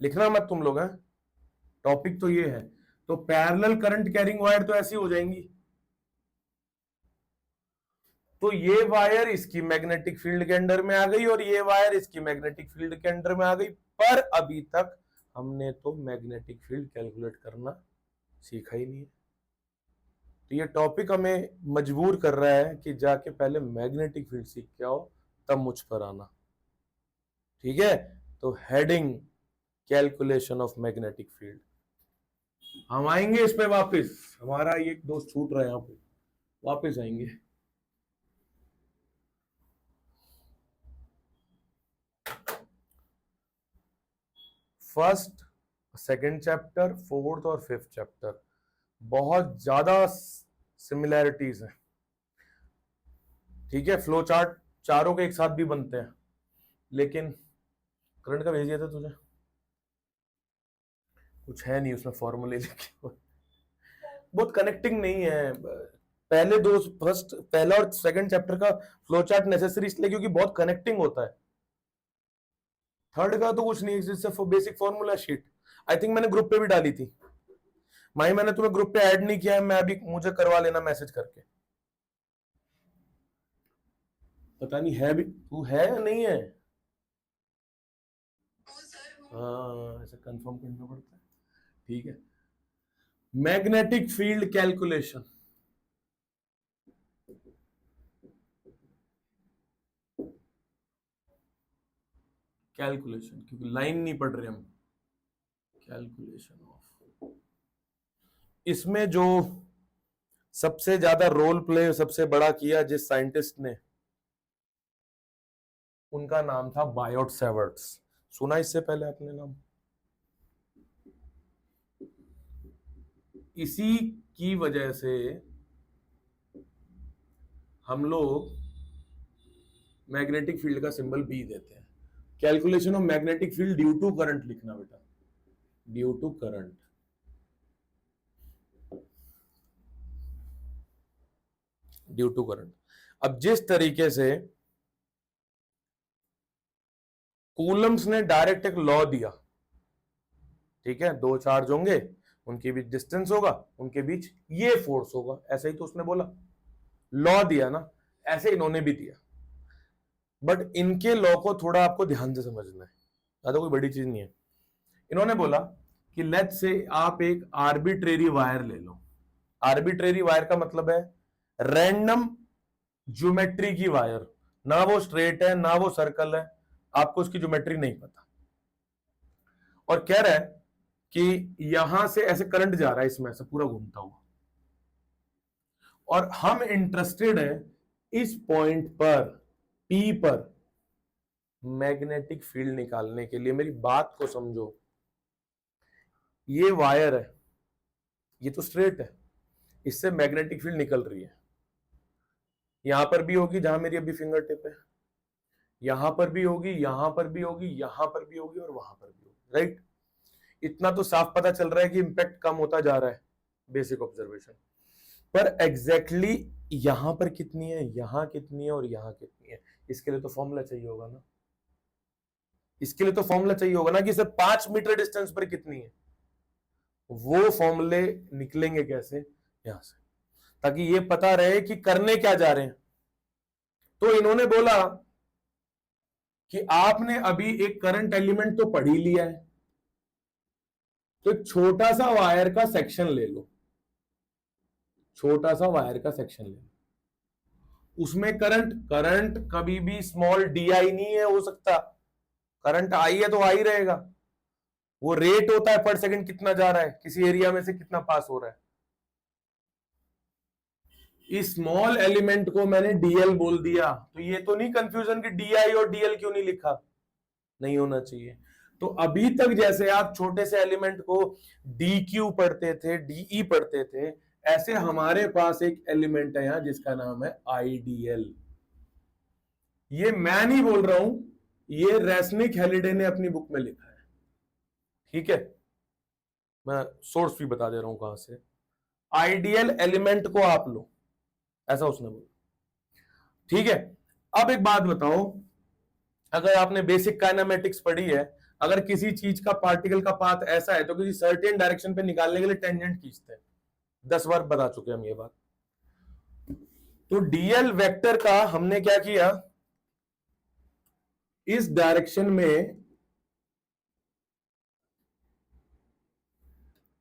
लिखना मत तुम लोग हैं, टॉपिक तो ये है। तो पैरेलल करंट कैरिंग वायर तो ऐसी हो जाएंगी। तो ये वायर इसकी मैग्नेटिक फील्ड के अंडर में आ गई और ये वायर इसकी मैग्नेटिक फील्ड के अंडर में आ गई। पर अभी तक हमने तो मैग्नेटिक फील्ड कैलकुलेट करना सीखा ही नहीं है। तो ये टॉपिक हमें मजबूर कर रहा है कि जाके पहले मैग्नेटिक फील्ड सीख के आओ, तब मुझ पर आना। ठीक है, तो heading calculation of magnetic field. हम आएंगे इस पे वापस, हमारा ये दोस्त छूट रहा है यहाँ पे, वापस आएंगे। फर्स्ट, सेकंड चैप्टर, फोर्थ और फिफ्थ चैप्टर बहुत ज्यादा सिमिलैरिटीज हैं। ठीक है, फ्लो चार्ट चारों के एक साथ भी बनते हैं, लेकिन करंट का भेज दिया था तुझे, कुछ है नहीं उसमें फॉर्मूले लिखे, बहुत कनेक्टिंग नहीं है। पहले दो, फर्स्ट पहला और सेकंड चैप्टर का फ्लो चार्ट नेसेसरी इसलिए क्योंकि बहुत कनेक्टिंग होता है। थर्ड का तो कुछ नहीं, सिर्फ basic formula sheet, I think मैंने ग्रुप पे भी डाली थी। माही मैंने तुम्हें ग्रुप पे ऐड नहीं किया है, मैं अभी, मुझे करवा लेना मैसेज करके। पता नहीं है भी, तू है या नहीं है? हाँ, ऐसे कंफर्म करना पड़ता है। ठीक है, मैग्नेटिक फील्ड कैलकुलेशन। कैलकुलेशन, क्योंकि लाइन नहीं पढ़ रहे हम। कैलकुलेशन ऑफ, इसमें जो सबसे ज्यादा रोल प्ले सबसे बड़ा किया जिस साइंटिस्ट ने, उनका नाम था बायोट सेवर्ट्स। सुना इससे पहले आपने नाम? इसी की वजह से हम लोग मैग्नेटिक फील्ड का सिंबल बी देते हैं। Calculation of magnetic field due to current लिखना बेटा, due to current. Due to current. अब जिस तरीके से कूलम्स ने डायरेक्ट एक लॉ दिया, ठीक है, दो चार्ज होंगे, उनके बीच डिस्टेंस होगा, उनके बीच ये फोर्स होगा, ऐसा ही तो उसने बोला, लॉ दिया ना, ऐसे इन्होंने भी दिया। बट इनके लॉ को थोड़ा आपको ध्यान से समझना है, ज्यादा कोई बड़ी चीज नहीं है। इन्होंने बोला कि लेट्स से आप एक आर्बिट्रेरी वायर ले लो। आर्बिट्रेरी वायर का मतलब है रैंडम ज्योमेट्री की वायर, ना वो स्ट्रेट है ना वो सर्कल है, आपको उसकी ज्योमेट्री नहीं पता। और कह रहा है कि यहां से ऐसे करंट जा रहा है इसमें से पूरा घूमता हुआ, और हम इंटरेस्टेड है इस पॉइंट पर पी पर मैग्नेटिक फील्ड निकालने के लिए। मेरी बात को समझो, ये वायर है, ये तो स्ट्रेट है, इससे मैग्नेटिक फील्ड निकल रही है, यहां पर भी होगी जहां मेरी अभी फिंगर टिप है, यहां पर भी होगी, यहां पर भी होगी, यहां पर भी होगी और वहां पर भी होगी, राइट। इतना तो साफ पता चल रहा है कि इंपैक्ट कम होता जा रहा है, बेसिक ऑब्जर्वेशन। पर एग्जैक्टली यहां पर कितनी है, यहां कितनी है और यहां कितनी है, इसके लिए तो फॉर्मूला चाहिए होगा ना, इसके लिए तो फॉर्मूला चाहिए होगा ना कि सिर्फ 5 मीटर डिस्टेंस पर कितनी है। वो फॉर्मूले निकलेंगे कैसे? यहां से, ताकि ये पता रहे कि करने क्या जा रहे हैं। तो इन्होंने बोला कि आपने अभी एक करंट एलिमेंट तो पढ़ ही लिया है, तो छोटा सा वायर का सेक्शन ले लो, छोटा सा वायर का सेक्शन ले लो, उसमें करंट, करंट कभी भी स्मॉल डी आई नहीं है हो सकता, करंट आई है तो आई रहेगा, वो रेट होता है पर सेकंड कितना जा रहा है, किसी एरिया में से कितना पास हो रहा है। इस स्मॉल एलिमेंट को मैंने डीएल बोल दिया, तो ये तो नहीं कंफ्यूजन कि डीआई और डीएल क्यों नहीं लिखा, नहीं होना चाहिए। तो अभी तक जैसे आप छोटे से एलिमेंट को डी क्यू पढ़ते थे, डीई पढ़ते थे, ऐसे हमारे पास एक एलिमेंट है यहां जिसका नाम है आईडीएल। ये मैं नहीं बोल रहा हूं, ये रेसनिक हेलिडे ने अपनी बुक में लिखा है, ठीक है, मैं सोर्स भी बता दे रहा हूं कहां से। आइडियल एलिमेंट को आप लो, ऐसा उसने बोला, ठीक है। अब एक बात बताओ, अगर आपने बेसिक काइनेमेटिक्स पढ़ी है, अगर किसी चीज का पार्टिकल का पाथ ऐसा है तो किसी सर्टेन डायरेक्शन पे निकालने के लिए टेंजेंट खींचते हैं, 10 बार बता चुके हम ये बात। तो डीएल वेक्टर का हमने क्या किया, इस डायरेक्शन में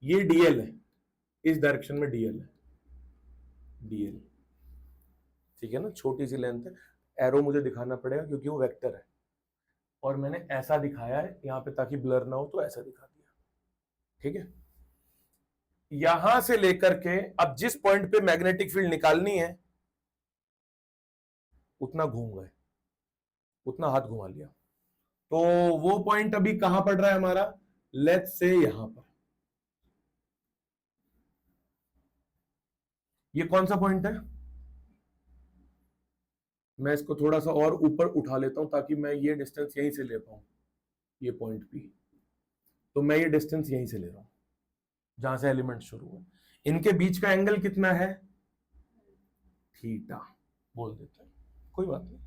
ये डीएल है, इस डायरेक्शन में डीएल है, डीएल, ठीक है ना, छोटी सी लेंथ है, एरो मुझे दिखाना पड़ेगा क्योंकि वो वेक्टर है, और मैंने ऐसा दिखाया है यहां पे ताकि ब्लर ना हो, तो ऐसा दिखा दिया, ठीक है। यहां से लेकर के अब जिस पॉइंट पे मैग्नेटिक फील्ड निकालनी है उतना घूम गए, उतना हाथ घुमा लिया, तो वो पॉइंट अभी कहां पड़ रहा है हमारा, लेट्स से यहां पर, ये कौन सा पॉइंट है, मैं इसको थोड़ा सा और ऊपर उठा लेता हूं ताकि मैं ये डिस्टेंस यहीं से ले पाऊं, ये पॉइंट पी, तो मैं ये डिस्टेंस यहीं से ले रहा हूं जहां से एलिमेंट शुरू हुआ, इनके बीच का एंगल कितना है, थीटा बोल देते हैं, कोई बात नहीं।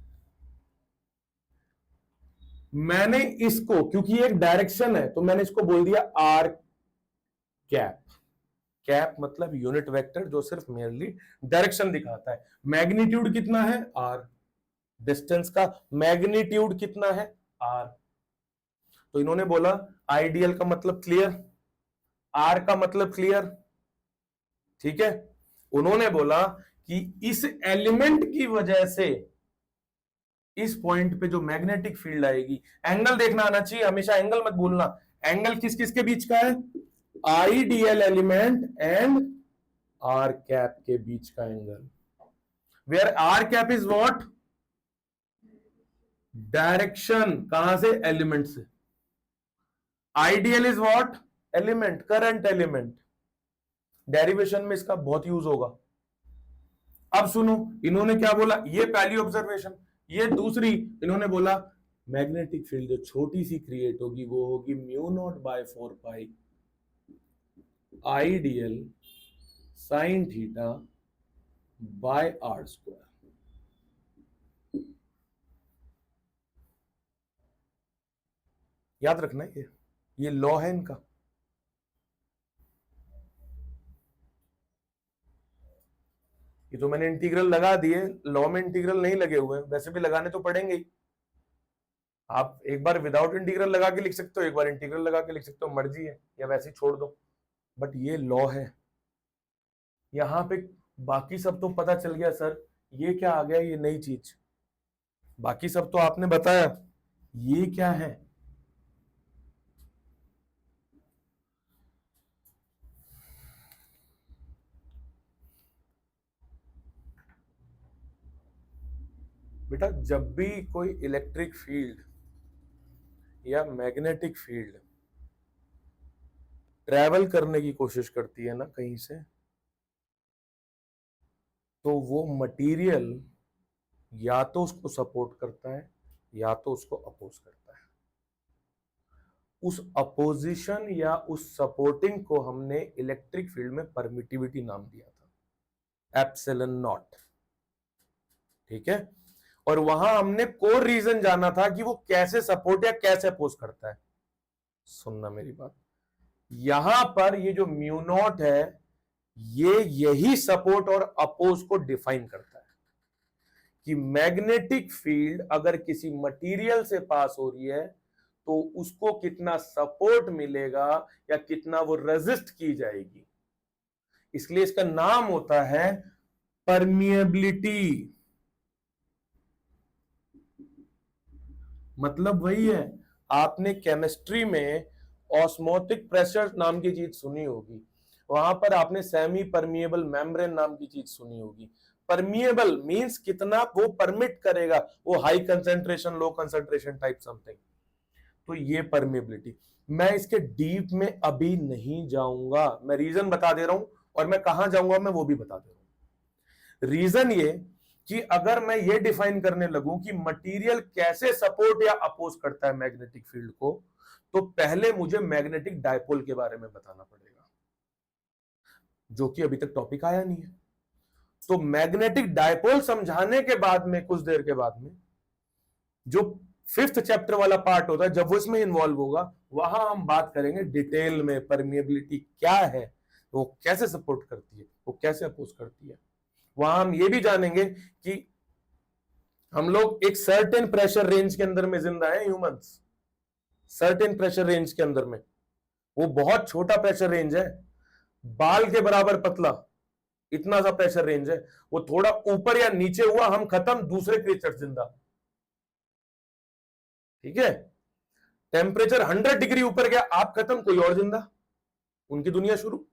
मैंने इसको, क्योंकि एक डायरेक्शन है तो मैंने इसको बोल दिया आर कैप, कैप मतलब यूनिट वेक्टर जो सिर्फ मेरली डायरेक्शन दिखाता है। मैग्नीट्यूड कितना है, आर। डिस्टेंस का मैग्नीट्यूड कितना है, आर। तो इन्होंने बोला आइडियल का मतलब क्लियर, आर का मतलब क्लियर, ठीक है। उन्होंने बोला कि इस एलिमेंट की वजह से इस पॉइंट पे जो मैग्नेटिक फील्ड आएगी, एंगल देखना आना चाहिए, हमेशा एंगल मत भूलना। एंगल किस किस के बीच का है, I dl element and r cap के बीच का angle, where r cap is what, direction, कहां से, एलिमेंट से। I dl is what, element, current element. Derivation में इसका बहुत यूज होगा। अब सुनो इन्होंने क्या बोला, ये पहली ऑब्जर्वेशन। ये दूसरी, इन्होंने बोला मैग्नेटिक फील्ड जो छोटी सी क्रिएट होगी वो होगी mu not by 4 pi I dl sine theta by r square. याद रखना ये लॉ है इनका। ये तो मैंने इंटीग्रल लगा दिए, लॉ में इंटीग्रल नहीं लगे हुए, वैसे भी लगाने तो पड़ेंगे ही। आप एक बार विदाउट इंटीग्रल लगा के लिख सकते हो, एक बार इंटीग्रल लगा के लिख सकते हो, मर्जी है, या वैसे ही छोड़ दो, बट ये लॉ है। यहां पे बाकी सब तो पता चल गया सर, ये क्या आ गया, ये नई चीज, बाकी सब तो आपने बताया, ये क्या है। बेटा जब भी कोई इलेक्ट्रिक फील्ड या मैग्नेटिक फील्ड ट्रैवल करने की कोशिश करती है ना कहीं से, तो वो मटेरियल या तो उसको सपोर्ट करता है या तो उसको अपोज करता है। उस अपोजिशन या उस सपोर्टिंग को हमने इलेक्ट्रिक फील्ड में परमिटिविटी नाम दिया था, एप्सिलॉन नॉट, ठीक है। और वहां हमने कोर रीजन जाना था कि वो कैसे सपोर्ट या कैसे अपोज करता है। सुनना मेरी बात, यहां पर ये जो म्यू नॉट है ये यही सपोर्ट और अपोज को डिफाइन करता है कि मैग्नेटिक फील्ड अगर किसी मटेरियल से पास हो रही है तो उसको कितना सपोर्ट मिलेगा या कितना वो रेजिस्ट की जाएगी। इसलिए इसका नाम होता है परमिएबिलिटी। मतलब वही है, आपने केमिस्ट्री में ऑस्मोटिक प्रेशर नाम की चीज सुनी होगी, वहां पर आपने सेमी परमिएबल मेम्ब्रेन नाम की चीज सुनी होगी। परमिएबल मींस कितना वो परमिट करेगा, वो high concentration low concentration type something. तो ये परमिएबिलिटी, मैं इसके डीप में अभी नहीं जाऊंगा, मैं रीजन बता दे रहा हूं, और मैं कहां जाऊंगा मैं वो भी बता दे रहा हूं। रीजन ये कि अगर मैं ये डिफाइन करने लगूं कि मटेरियल कैसे सपोर्ट या अपोज करता है मैग्नेटिक फील्ड को, तो पहले मुझे मैग्नेटिक डायपोल के बारे में बताना पड़ेगा, जो कि अभी तक टॉपिक आया नहीं है। तो मैग्नेटिक डायपोल समझाने के बाद में, कुछ देर के बाद में, जो 5th चैप्टर वाला पार्ट होता है, जब वो इसमें इन्वॉल्व होगा, वहां हम बात करेंगे डिटेल में परमिएबिलिटी क्या है, वो कैसे सपोर्ट करती है, वो कैसे अपोज करती है। वहां हम ये भी जानेंगे कि हम लोग एक सर्टेन प्रेशर रेंज के अंदर में जिंदा है, ह्यूमंस, सर्टेन प्रेशर रेंज के अंदर में, वो बहुत छोटा प्रेशर रेंज है, बाल के बराबर पतला, इतना सा प्रेशर रेंज है। वो थोड़ा ऊपर या नीचे हुआ हम खत्म, दूसरे क्रिएचर जिंदा, ठीक है। टेम्परेचर 100 डिग्री ऊपर गया, आप खत्म, कोई और जिंदा, उनकी दुनिया शुरू।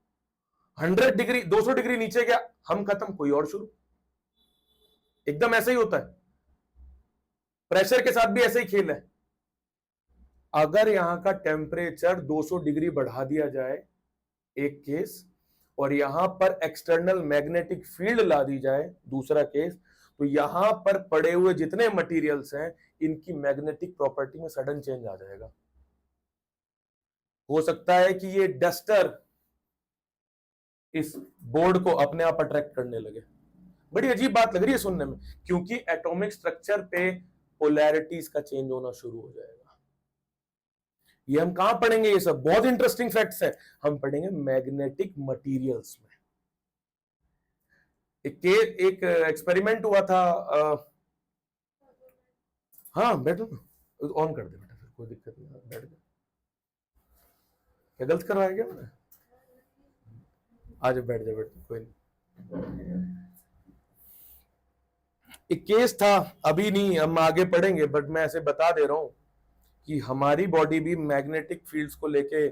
100 डिग्री 200 डिग्री नीचे गया, हम खत्म, कोई और शुरू। एकदम ऐसा ही होता है, प्रेशर के साथ भी ऐसा ही खेल है। अगर यहां का टेम्परेचर 200 डिग्री बढ़ा दिया जाए, एक केस, और यहां पर एक्सटर्नल मैग्नेटिक फील्ड ला दी जाए, दूसरा केस, तो यहां पर पड़े हुए जितने मटेरियल्स हैं इनकी मैग्नेटिक प्रॉपर्टी में सडन चेंज आ जाएगा। हो सकता है कि ये डस्टर इस बोर्ड को अपने आप अट्रैक्ट करने लगे। बड़ी अजीब बात लग रही है सुनने में, क्योंकि एटॉमिक स्ट्रक्चर पे पोलैरिटीज का चेंज होना शुरू हो जाएगा। ये हम कहां पढ़ेंगे? ये सब बहुत इंटरेस्टिंग फैक्ट्स है, हम पढ़ेंगे मैग्नेटिक मटेरियल्स में। एक एक्सपेरिमेंट हुआ था। हाँ बैठो, ऑन कर दे बेटा, फिर कोई दिक्कत नहीं, बैठ जा। क्या गलत करवाया क्या मैंने? आज बैठ जा, कोई नहीं। एक केस था, अभी नहीं, हम आगे पढ़ेंगे, बट मैं ऐसे बता दे रहा हूं कि हमारी बॉडी भी मैग्नेटिक फील्ड्स को लेके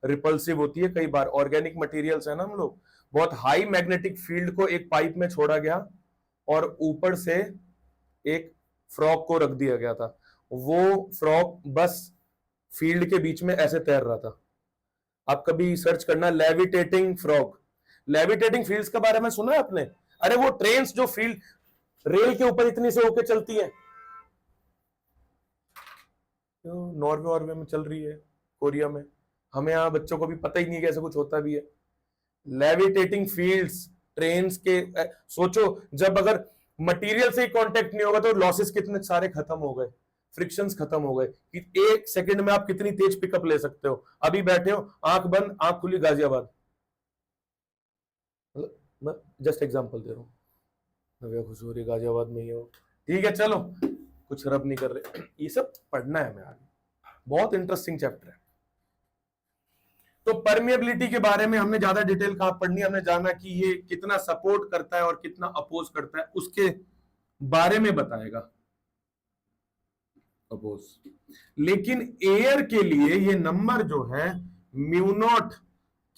रिपल्सिव होती है कई बार। ऑर्गेनिक मटेरियल्स है ना हम लोग, बहुत हाई मैग्नेटिक फील्ड को एक पाइप में छोड़ा गया और ऊपर से एक फ्रॉग को रख दिया गया था। वो फ्रॉग बस फील्ड के बीच में ऐसे तैर रहा था। आप कभी सर्च करना लेविटेटिंग फ्रॉग। लेविटेटिंग फील्ड्स के बारे में सुना है आपने? अरे वो ट्रेन्स जो फील्ड रेल के ऊपर इतनी से होके चलती है, नॉर्वे वॉर्वे में चल रही है, कोरिया में, हमें यहाँ बच्चों को भी पता ही नहीं है कि ऐसा कुछ होता भी है। लेविटेटिंग फील्ड्स ट्रेन्स के, सोचो जब अगर मटेरियल से ही कांटेक्ट नहीं होगा तो लॉसेस कितने सारे खत्म हो गए, फ्रिक्शंस खत्म हो गए कि एक सेकंड में आप कितनी तेज पिकअप ले सकते हो। अभी बैठे हो, आंख बंद आंख खुली, गाजियाबाद, मैं जस्ट एग्जांपल दे रहा हूँ, नव्या खुश हो रही गाजियाबाद में ही हो, ठीक है चलो कुछ रब नहीं कर रहे। ये सब पढ़ना है हमें आगे, बहुत इंटरेस्टिंग चैप्टर है। तो परमिएबिलिटी के बारे में हमने ज्यादा डिटेल कहां पढ़नी, हमने जाना कि ये कितना सपोर्ट करता है और कितना अपोज करता है, उसके बारे में बताएगा अपोज। लेकिन एयर के लिए ये नंबर जो है म्यू नॉट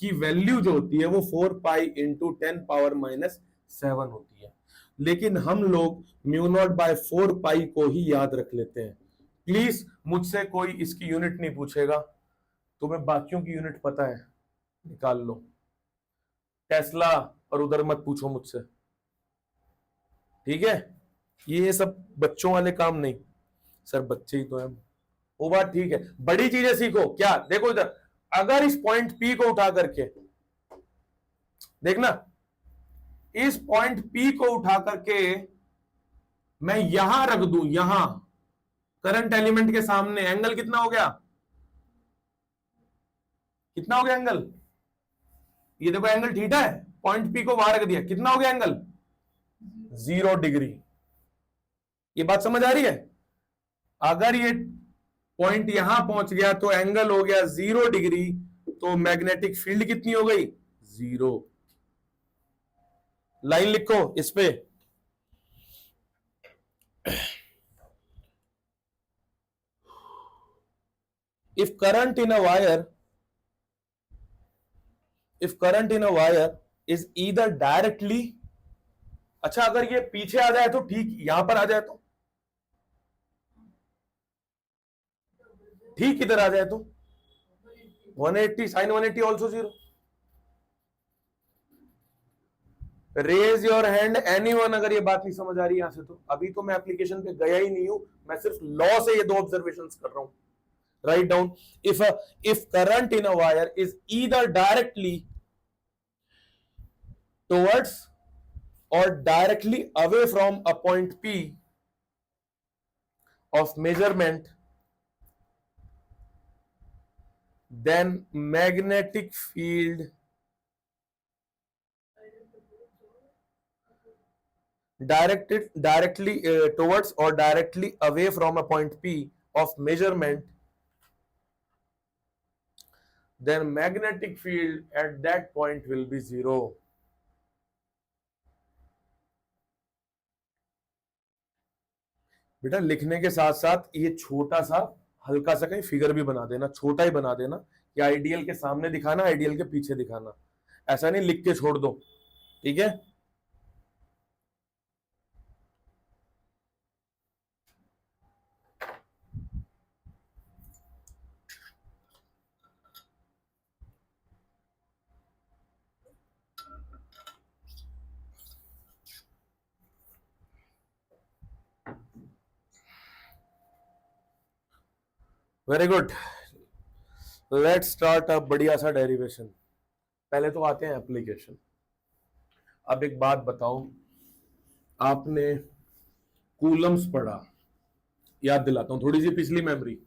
की वैल्यू जो होती है वो 4 पाई इंटू 10 पावर -7 होती है। लेकिन हम लोग म्यू नॉट बाय 4 पाई को ही याद रख लेते हैं। प्लीज मुझसे कोई इसकी यूनिट नहीं पूछेगा, तुम्हें बाकियों की यूनिट पता है, निकाल लो। टेस्ला और उधर मत पूछो मुझसे, ठीक है? ये सब बच्चों वाले काम नहीं। सर बच्चे ही तो हैं, वो बात ठीक है, बड़ी चीजें सीखो। क्या देखो इधर, अगर इस पॉइंट पी को उठा करके देखना, इस पॉइंट पी को उठा करके मैं यहां रख दूं, यहां करंट एलिमेंट के सामने, एंगल कितना हो गया? कितना हो गया एंगल? ये देखो एंगल थीटा है, पॉइंट पी को वहां रख दिया, कितना हो गया एंगल? 0 डिग्री। ये बात समझ आ रही है? अगर ये पॉइंट यहां पहुंच गया तो एंगल हो गया 0 डिग्री, तो मैग्नेटिक फील्ड कितनी हो गई? 0। लाइन लिखो इस पे, if current in a wire is either directly, अच्छा अगर ये पीछे आ जाए तो ठीक, यहां पर आ जाए तो ठीक, इधर आ जाए तो 180, sine 180 also 0। Raise your hand anyone अगर ये बात नहीं समझ आ रही यहां से तो। अभी तो मैं एप्लीकेशन पे गया ही नहीं हूं, मैं सिर्फ लॉ से ये 2 ऑब्जर्वेशंस कर रहा हूं। Write down, if current in a wire is either directly towards or directly away from a point P of measurement, then magnetic field directly towards or directly away from a point P of measurement, then magnetic field at that point will be 0. बेटा लिखने के साथ साथ ये छोटा सा हल्का सा कहीं फिगर भी बना देना, छोटा ही बना देना, कि आइडियल के सामने दिखाना, आइडियल के पीछे दिखाना, ऐसा नहीं लिख के छोड़ दो, ठीक है? Very good, let's start a बढ़िया सा डेरिवेशन। पहले तो आते हैं एप्लीकेशन। अब एक बात बताओ, आपने कूलम्स पढ़ा, याद दिलाता हूं थोड़ी सी पिछली मेमोरी।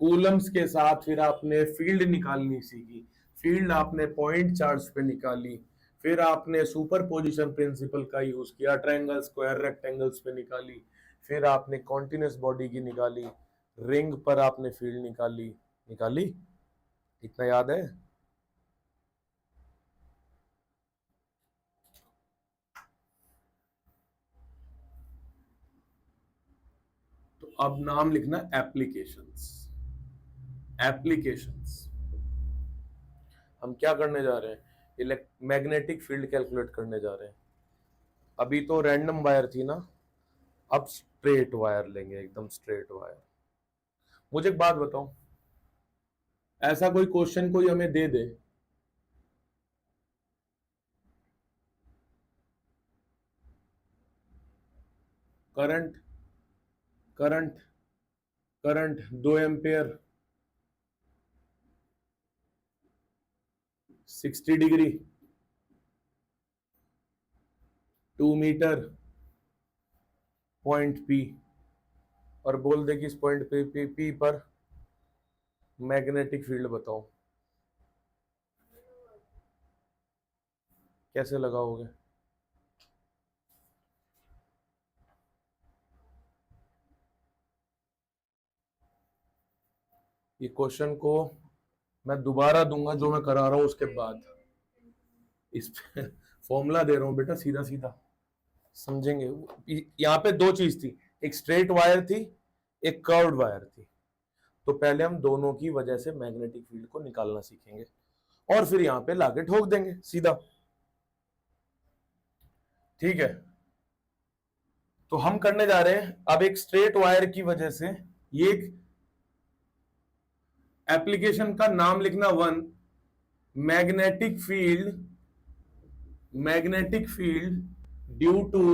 कूलम्स के साथ फिर आपने फील्ड निकालनी सीखी, फील्ड आपने पॉइंट चार्ज पे निकाली, फिर आपने सुपर पोजिशन प्रिंसिपल का यूज किया, ट्रायंगल स्क्वायर रेक्टेंगल्स पे निकाली, फिर आपने कॉन्टिन्यूस बॉडी की निकाली, रिंग पर आपने फील्ड निकाली निकाली। इतना याद है? तो अब नाम लिखना एप्लीकेशंस। एप्लीकेशंस हम क्या करने जा रहे हैं? मैग्नेटिक फील्ड कैलकुलेट करने जा रहे हैं। अभी तो रैंडम वायर थी ना, अब स्ट्रेट वायर लेंगे, एकदम स्ट्रेट वायर। मुझे एक बात बताओ, ऐसा कोई क्वेश्चन कोई हमें दे दे, current current current 2 ampere 60 degree 2 metre point P, और बोल दे कि इस पॉइंट पी पर मैग्नेटिक फील्ड बताओ, कैसे लगाओगे? ये क्वेश्चन को मैं दोबारा दूंगा जो मैं करा रहा हूं उसके बाद। इस पे फॉर्मूला दे रहा हूं बेटा, सीधा सीधा समझेंगे। यहाँ पे दो चीज थी, एक स्ट्रेट वायर थी, एक कर्व्ड वायर थी। तो पहले हम दोनों की वजह से मैग्नेटिक फील्ड को निकालना सीखेंगे और फिर यहाँ पे लाके ठोक देंगे सीधा। ठीक है, तो हम करने जा रहे हैं अब एक स्ट्रेट वायर की वजह से ये एप्लीकेशन का नाम लिखना 1, magnetic field, magnetic field due to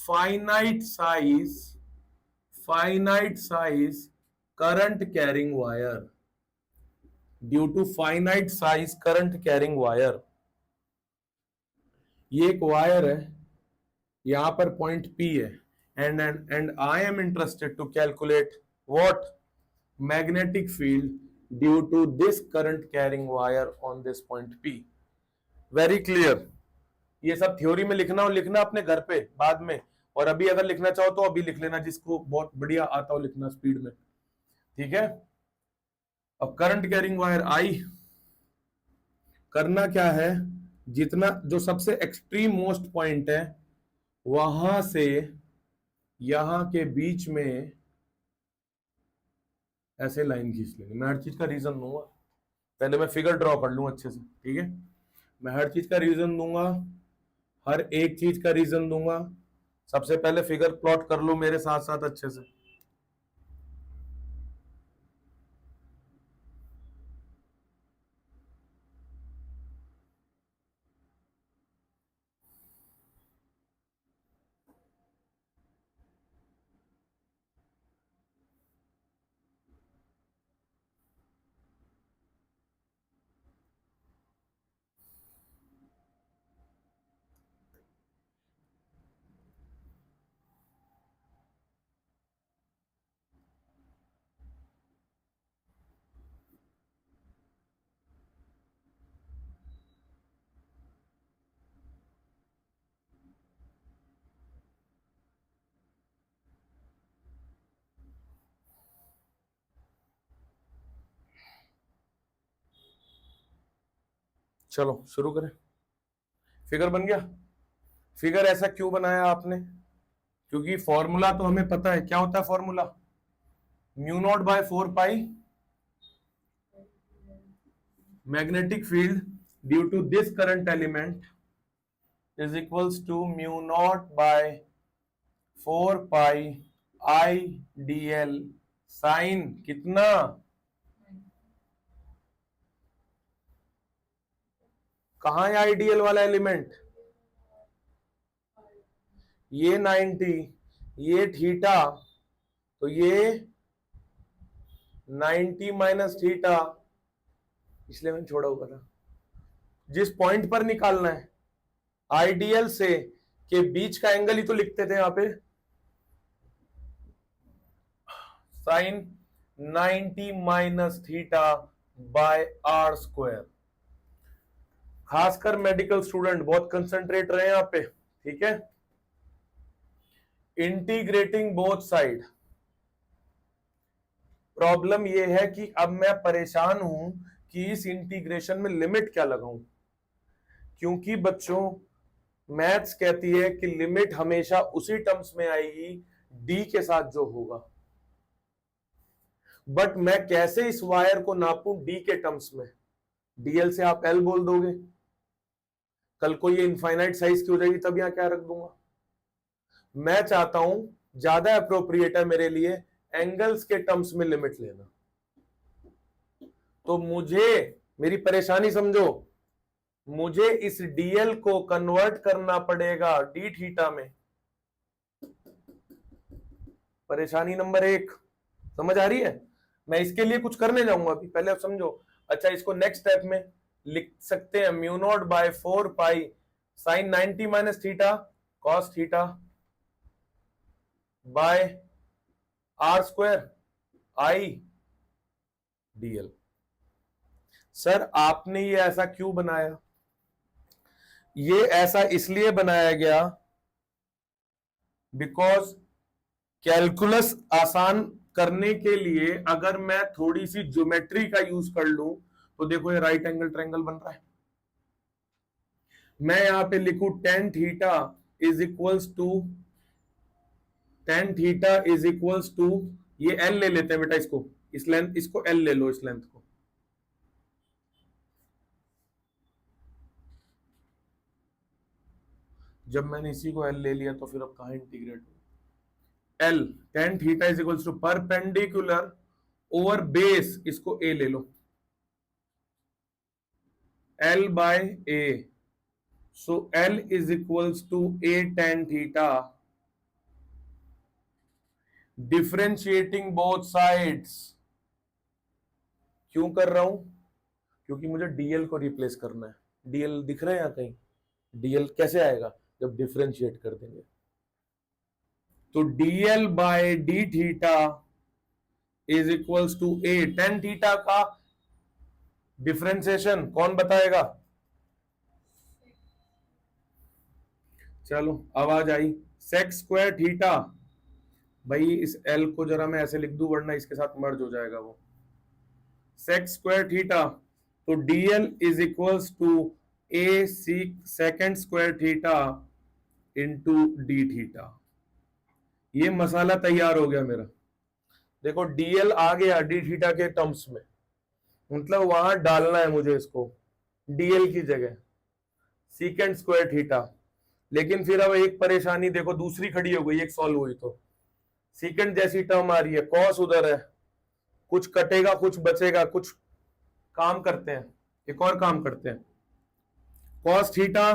finite size, finite size current carrying wire, due to finite size current carrying wire. ये एक वायर है, यहां पर पॉइंट P है, and I am interested to calculate what magnetic field due to this current carrying wire on this point P। Very clear. ये सब theory में लिखना, और लिखना अपने घर पे बाद में, और अभी अगर लिखना चाहो तो अभी लिख लेना, जिसको बहुत बढ़िया आता हो लिखना स्पीड में। ठीक है, अब करंट कैरिंग वायर आई, करना क्या है, जितना जो सबसे एक्सट्रीम मोस्ट पॉइंट है वहां से यहां के बीच में ऐसे लाइन खींच लेंगे। मैं हर चीज का रीजन दूंगा, पहले मैं फिगर ड्रॉ कर लूं अच्छे से। ठीक है, मैं हर चीज का रीजन दूंगा, हर एक चीज का रीजन दूंगा। सबसे पहले फिगर प्लॉट कर लो मेरे साथ साथ अच्छे से। चलो शुरू करें। फिगर बन गया। फिगर ऐसा क्यों बनाया आपने? क्योंकि फॉर्मूला तो हमें पता है, क्या होता है formula, mu not by 4 pi magnetic field due to this current element is equals to mu not by 4 pi I d l sine कितना, कहां है आईडीएल वाला एलिमेंट, ये 90, ये थीटा, तो ये 90 माइनस थीटा, इसलिए मैंने छोड़ा हुआ था। जिस पॉइंट पर निकालना है आईडीएल से के बीच का एंगल ही तो लिखते थे यहां पे, sine 90 minus theta by r square. खासकर मेडिकल स्टूडेंट बहुत कंसंट्रेट रहे यहां पे, ठीक है। Integrating both side. प्रॉब्लम यह है कि अब मैं परेशान हूं कि इस इंटीग्रेशन में लिमिट क्या लगाऊं, क्योंकि बच्चों मैथ्स कहती है कि लिमिट हमेशा उसी टर्म्स में आएगी डी के साथ जो होगा। बट मैं कैसे इस वायर को नापूं डी के टर्म्स में? डीएल से आप एल बोल दोगे, कल को ये इनफाइनाइट साइज की हो जाएगी, तब यहां क्या रख दूंगा। मैं चाहता हूं, ज्यादा अप्रोप्रिएट है मेरे लिए एंगल्स के टर्म्स में लिमिट लेना। तो मुझे, मेरी परेशानी समझो, मुझे इस डीएल को कन्वर्ट करना पड़ेगा डी थीटा में। परेशानी नंबर 1 समझ आ रही है? मैं इसके लिए कुछ करने जाऊंगा अभी, पहले आप समझो। अच्छा, इसको नेक्स्ट स्टेप में लिख सकते हैं mu not by 4 pi sine 90 minus theta cos theta by r square I d l. Sir आपने ये ऐसा क्यों बनाया? ये ऐसा इसलिए बनाया गया बिकॉज कैलकुलस आसान करने के लिए अगर मैं थोड़ी सी ज्योमेट्री का यूज कर लूं तो देखो ये राइट एंगल ट्रायंगल बन रहा है। मैं यहां पे लिखूं tan theta is equals to, tan theta is equals to, ये एल ले लेते हैं बेटा, इसको इस लेंथ, इसको एल ले लो, इस लेंथ को। जब मैंने इसी को एल ले लिया तो फिर अब कहां इंटीग्रेट हो? L tan theta is equals to perpendicular over base, इसको ए ले लो, L by A. So L is equals to A tan theta. Differentiating both sides. क्यों कर रहा हूं? क्योंकि मुझे डीएल को रिप्लेस करना है। डीएल दिख रहा है यहां कहीं? डीएल कैसे आएगा? जब डिफरेंशिएट कर देंगे। तो d l by d theta is equals to A. tan theta का डिफरेंशिएशन कौन बताएगा? चलो आवाज आई। सेक स्क्वायर थीटा। भाई इस एल को जरा मैं ऐसे लिख दूं वरना इसके साथ मर्ज हो जाएगा वो। सेक स्क्वायर थीटा, तो d l is equals to a second square theta into d theta. ये मसाला तैयार हो गया मेरा। देखो डीएल आ गया डी थीटा के टर्म्स में, मतलब वहां डालना है मुझे इसको डीएल की जगह सेकेंड स्क्वायर थीटा। लेकिन फिर अब एक परेशानी देखो दूसरी खड़ी हो गई, एक सॉल्व हुई तो सेकेंड जैसी टर्म आ रही है, कॉस उधर है, कुछ कटेगा कुछ बचेगा, कुछ काम करते हैं, एक और काम करते हैं। कॉस थीटा,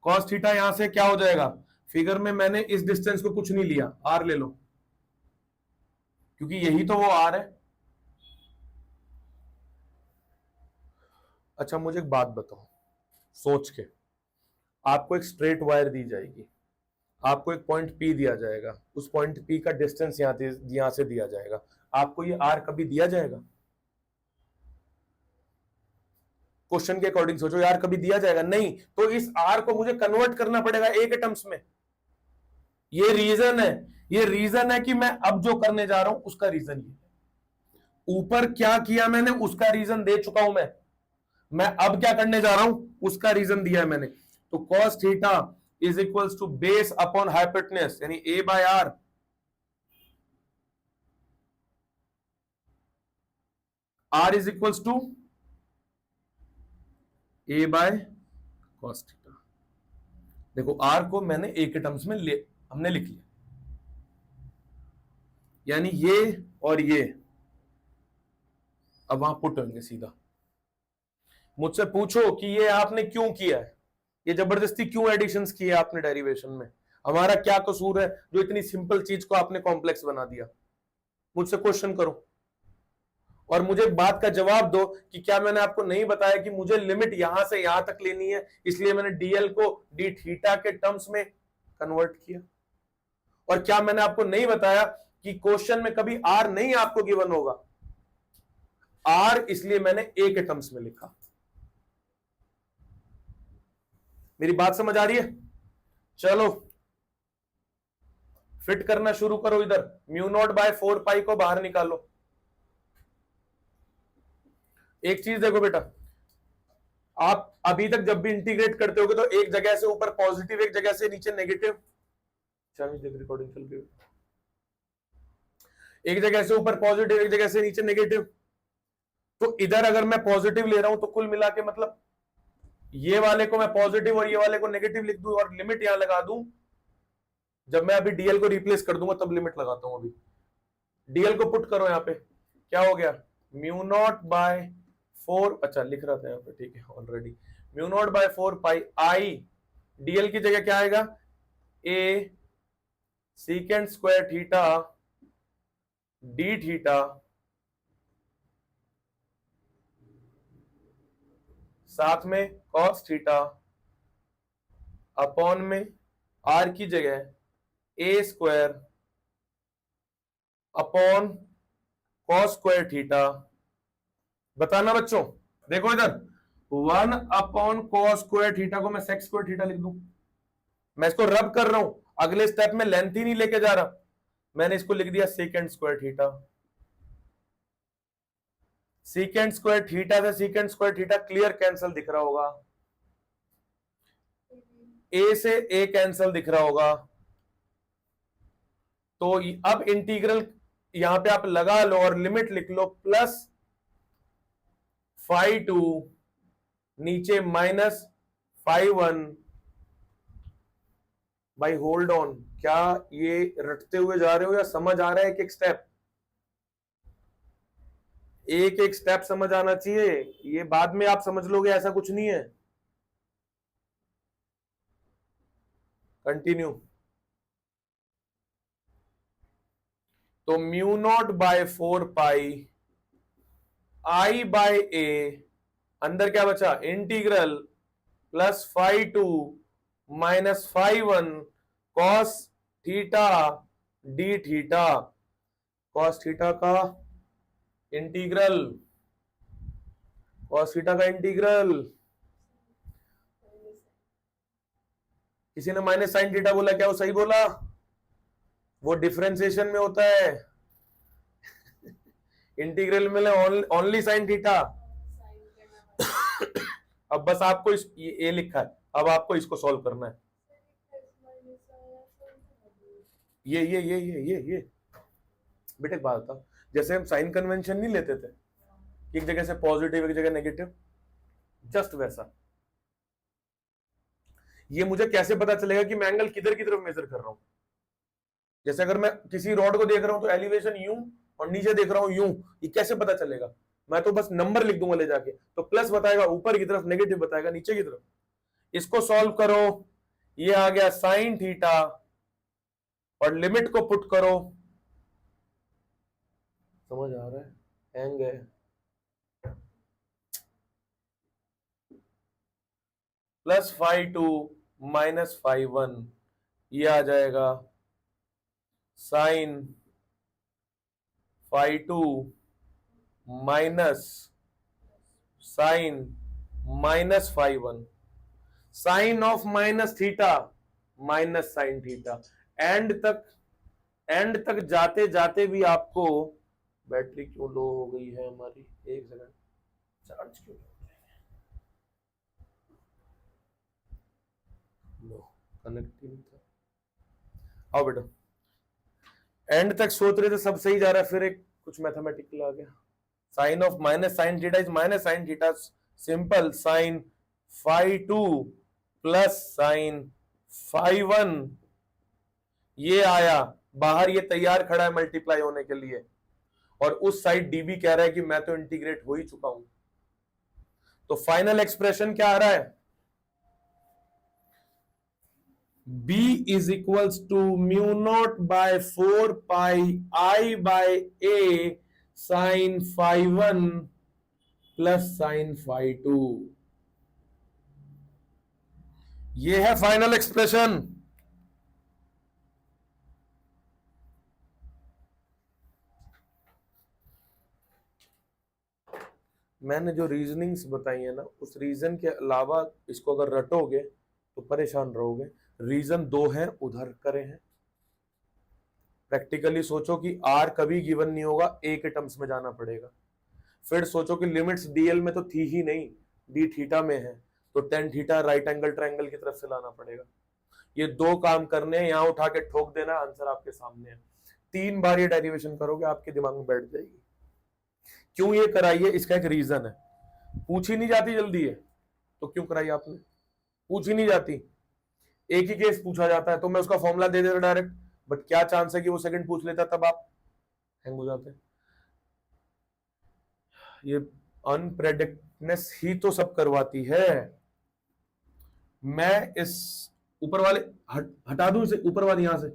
कॉस थीटा यहां से क्या हो जाएगा? फिगर में मैंने इस डिस्टेंस को कुछ नहीं लिया, आर ले लो, क्योंकि यही तो वो आर है। अच्छा मुझे एक बात बताओ, सोच के, आपको एक स्ट्रेट वायर दी जाएगी, आपको एक पॉइंट P दिया जाएगा, उस पॉइंट P का डिस्टेंस यहां से दिया जाएगा, आपको ये R कभी दिया जाएगा? क्वेश्चन के अकॉर्डिंग सोचो, यार कभी दिया जाएगा? नहीं। तो इस R को मुझे कन्वर्ट करना पड़ेगा A के टर्म्स में। ये रीजन है, ये रीजन है कि मैं अब जो करने जा रहा हूं उसका रीजन ये। ऊपर क्या किया मैंने उसका रीजन दे चुका हूं मैं अब क्या करने जा रहा हूं उसका रीजन दिया है मैंने। तो cos theta is equals to base upon hypotenuse यानी a by r। r is equals to a by cos theta. देखो r को मैंने a के टर्म्स में हमने लिख लिया, यानी ये और ये अब वहां पुट होंगे सीधा। मुझसे पूछो कि ये आपने क्यों किया है, ये जबरदस्ती क्यों एडिशंस किए आपने डेरिवेशन में? हमारा क्या कसूर है जो इतनी सिंपल चीज को आपने कॉम्प्लेक्स बना दिया? मुझसे क्वेश्चन करो और मुझे बात का जवाब दो कि क्या मैंने आपको नहीं बताया कि मुझे लिमिट यहां से यहां तक लेनी है, इसलिए मैंने डीएल को डी थीटा के टर्म्स में कन्वर्ट किया? और क्या मैंने आपको नहीं बताया कि क्वेश्चन में कभी आर नहीं आपको गिवन होगा, आर इसलिए मैंने ए के टर्म्स में लिखा। मेरी बात समझ आ रही है? चलो फिट करना शुरू करो। इधर म्यू नॉट बाय 4 पाई को बाहर निकालो। एक चीज देखो बेटा, आप अभी तक जब भी इंटीग्रेट करते होगे तो एक जगह से ऊपर पॉजिटिव, एक जगह से नीचे नेगेटिव। रिकॉर्डिंग चल रही है। एक जगह से ऊपर पॉजिटिव, एक जगह से नीचे नेगेटिव। तो इधर अगर मैं पॉजिटिव ले रहा हूं तो कुल मिला के मतलब ये वाले को मैं पॉजिटिव और ये वाले को नेगेटिव लिख दूं और लिमिट यहां लगा दूं। जब मैं अभी डीएल को रिप्लेस कर दूंगा तब लिमिट लगाता हूं। अभी डीएल को पुट करो यहां पे, क्या हो गया? म्यू नॉट बाय 4, अच्छा लिख रहा था यहां पे, ठीक है already. Mu not by 4 pi I, DL की जगह क्या आएगा? A secant square theta D theta साथ में कॉस थीटा अपॉन में आर की जगह A square upon cos square theta. बताना बच्चों, देखो इधर 1 अपॉन कॉस स्क्वायर थीटा को मैं सेक स्क्वायर थीटा लिख दूं। मैं इसको रब कर रहा हूं, अगले स्टेप में लेंथ ही नहीं लेके जा रहा, मैंने इसको लिख दिया secant square theta. Secant square theta से secant square theta clear cancel दिख रहा होगा, ए से ए कैंसल दिख रहा होगा। तो अब इंटीग्रल यहां पे आप लगा लो और लिमिट लिख लो, प्लस फाई 2 नीचे माइनस फाई 1। भाई होल्ड ऑन, क्या ये रटते हुए जा रहे हो या समझ आ रहा है? एक एक स्टेप, एक एक स्टेप समझ आना चाहिए, ये बाद में आप समझ लोगे ऐसा कुछ नहीं है। कंटिन्यू। तो mu not by 4 pi I by a, अंदर क्या बचा? Integral plus phi 2 minus phi 1 cos theta D theta. Cos theta का इंटीग्रल, कॉस थीटा का इंटीग्रल, किसी ने माइनस साइन थीटा बोला, क्या वो सही बोला? वो डिफरेंशिएशन में होता है। इंटीग्रल में ओनली साइन थीटा। अब बस आपको ये लिखा है, अब आपको इसको सॉल्व करना है। ये बेटे बात था, जैसे हम साइन कन्वेंशन नहीं लेते थे, एक जगह से पॉजिटिव एक जगह नेगेटिव, जस्ट वैसा। ये मुझे कैसे पता चलेगा कि मैं एंगल किधर की तरफ मेजर कर रहा हूं? जैसे अगर मैं किसी रॉड को देख रहा हूं तो एलिवेशन यूं और नीचे देख रहा हूं यूं, ये कैसे पता चलेगा? मैं तो बस नंबर लिख दूंगा ले जाके, तो प्लस बताएगा ऊपर की तरफ, नेगेटिव बताएगा नीचे की तरफ। इसको सॉल्व करो, ये आ गया साइन थीटा और लिमिट को पुट करो। समझ आ रहा है? एंग है प्लस फाई 2 माइनस फाई 1, ये आ जाएगा sine phi 2 minus sine minus phi 1, sine of minus theta minus sine theta. End तक जाते जाते भी आपको, बैटरी क्यों लो हो गई है हमारी? एक सेकंड, चार्ज क्यों लो? कनेक्ट नहीं था। आओ बेटा, एंड तक सोच रहे थे सब सही जा रहा है, फिर एक कुछ मैथमेटिकल आ गया। Sine of minus sine theta is minus sine theta, simple sine phi 2 plus sine phi 1, ये आया बाहर, ये तैयार खड़ा है मल्टीप्लाई होने के लिए, और उस साइड डीबी कह रहा है कि मैं तो इंटीग्रेट हो ही चुका हूं। तो फाइनल एक्सप्रेशन क्या आ रहा है? B is equals to mu naught by 4 pi I by A sin phi 1 plus sin phi 2। ये है फाइनल एक्सप्रेशन। मैंने जो रीजनिंग्स बताई है ना, उस रीजन के अलावा इसको अगर रटोगे तो परेशान रहोगे। रीजन दो हैं, उधर करे हैं। प्रैक्टिकली सोचो कि आर कभी गिवन नहीं होगा, ए के टर्म्स में जाना पड़ेगा। फिर सोचो कि लिमिट्स डीएल में तो थी ही नहीं, डी थीटा में है, तो tan theta right angle triangle की तरफ से लाना पड़ेगा। ये दो काम करने हैं, यहां उठा के ठोक देना, आंसर आपके सामने है। 3 बार ये डेरिवेशन करोगे, आपके दिमाग में बैठ जाएगी। क्यों ये कराइए, इसका एक रीजन है। पूछी नहीं जाती जल्दी है तो क्यों कराई आपने, पूछी नहीं जाती, एक ही केस पूछा जाता है तो मैं उसका फॉर्मूला दे देता डायरेक्ट, बट क्या चांस है कि वो सेकंड पूछ लेता, तब आप हैंग हो जाते। ये अनप्रेडिक्टनेस ही तो सब करवाती है। मैं इस ऊपर वाले हटा दूं इसे, ऊपर वाले यहां से,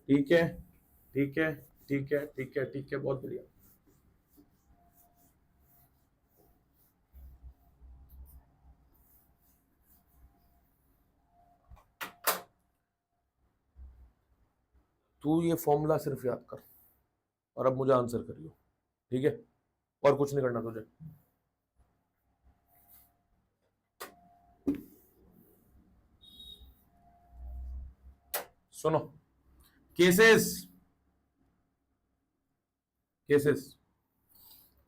ठीक है ठीक है ठीक है ठीक है ठीक है, बहुत बढ़िया। तू ये फॉर्मूला सिर्फ याद कर और अब मुझे आंसर करियो, ठीक है, और कुछ नहीं करना तुझे। सुनो, cases cases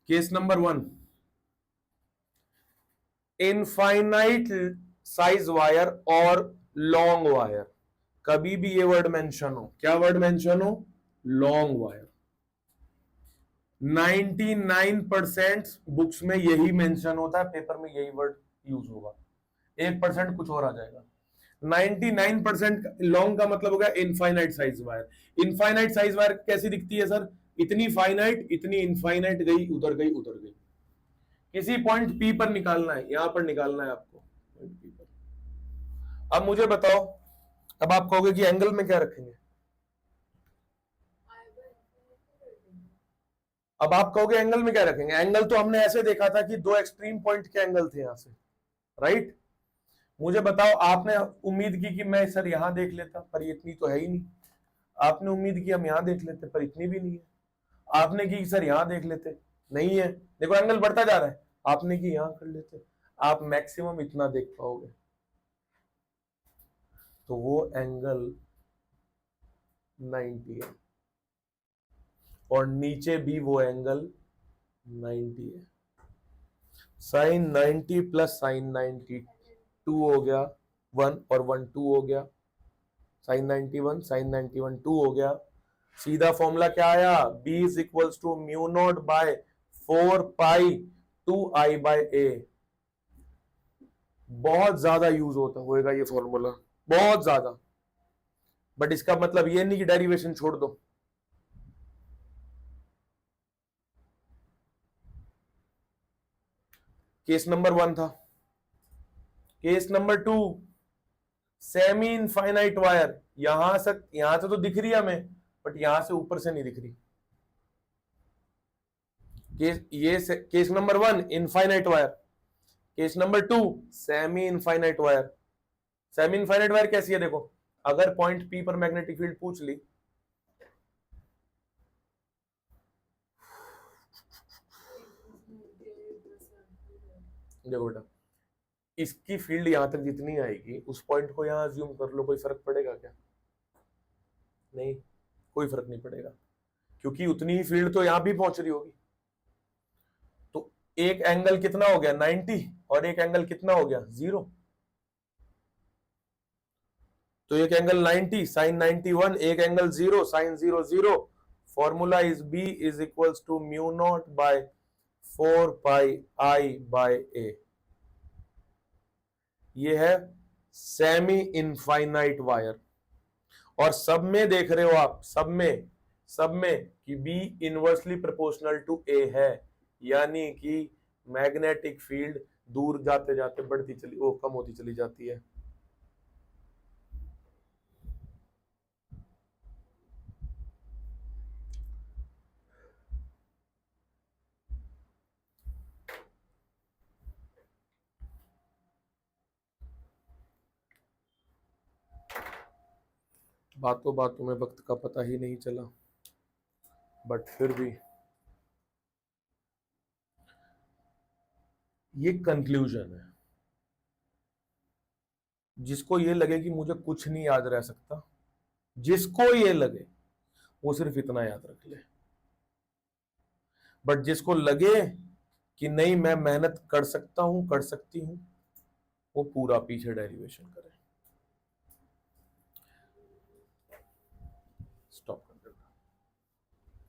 case number 1, infinite size wire और लॉन्ग वायर। कभी भी ये वर्ड मेंशन हो, क्या वर्ड मेंशन हो, लॉन्ग वायर। 99% बुक्स में यही मेंशन होता है, पेपर में यही वर्ड यूज होगा, 1% कुछ और आ जाएगा। 99% लॉन्ग का मतलब हो गया infinite size wire. Infinite size wire कैसी दिखती है सर, इतनी फाइनाइट, इतनी इनफाइनाइट, गई उधर गई उधर गई। किसी पॉइंट पी पर निकालना है, यहां पर निकालना है आपको, पॉइंट पी पर। अब मुझे बताओ, अब आप कहोगे कि एंगल में क्या रखेंगे, अब आप कहोगे एंगल में क्या रखेंगे। एंगल तो हमने ऐसे देखा था कि दो एक्सट्रीम पॉइंट के एंगल थे यहां से, राइट। मुझे बताओ, आपने उम्मीद की कि मैं सर यहां देख लेता, पर इतनी तो है ही नहीं। आपने उम्मीद की हम यहां देख लेते, पर इतनी भी नहीं है। आपने की सर यहां देख लेते, नहीं है, देखो एंगल बढ़ता जा रहा है। आपने की यहां कर लेते, आप मैक्सिमम इतना देख पाओगे, तो वो एंगल 90 है, और नीचे भी वो एंगल 90 है। साइन 90 प्लस साइन 92 हो गया 1, और 1 2 हो गया, साइन 91 साइन 91 2 हो गया। सीधा फॉर्मूला क्या आया, b is equals to mu not by 4 pi 2 i by a। बहुत ज्यादा यूज होता होएगा ये फॉर्मूला, बहुत ज्यादा, बट इसका मतलब ये नहीं कि डेरिवेशन छोड़ दो। केस नंबर 1 था। Case number 2, semi infinite wire, यहां से तो दिख रही है हमें, बट यहां से ऊपर से नहीं दिख रही। Case number 1 infinite wire, case number 2 semi infinite wire. Semi infinite wire कैसी है, देखो, अगर पॉइंट पी पर मैग्नेटिक फील्ड पूछ ली, देखो बेटा, इसकी फील्ड यहां तक जितनी आएगी, उस पॉइंट को यहां अज्यूम कर लो, कोई फर्क पड़ेगा क्या, नहीं, कोई फर्क नहीं पड़ेगा, क्योंकि उतनी ही फील्ड तो यहां भी पहुंच रही होगी। तो एक एंगल कितना हो गया 90, और एक एंगल कितना हो गया 0। तो एक एंगल 90 साइन 91, एक angle 0 sine 0 0। Formula is b is equals to mu not by 4 pi i by a। ये है सेमी इनफाइनाइट वायर, और सब में देख रहे हो आप, सब में कि b inversely proportional to a है, यानी कि मैग्नेटिक फील्ड दूर जाते जाते बढ़ती चली, वो कम होती चली जाती है। बातों बातों में वक्त का पता ही नहीं चला, बट फिर भी ये कंक्लूजन है। जिसको ये लगे कि मुझे कुछ नहीं याद रह सकता, जिसको ये लगे वो सिर्फ इतना याद रख ले। बट जिसको लगे कि नहीं मैं मेहनत कर सकता हूं, कर सकती हूं, वो पूरा पीछे डेरिवेशन करे।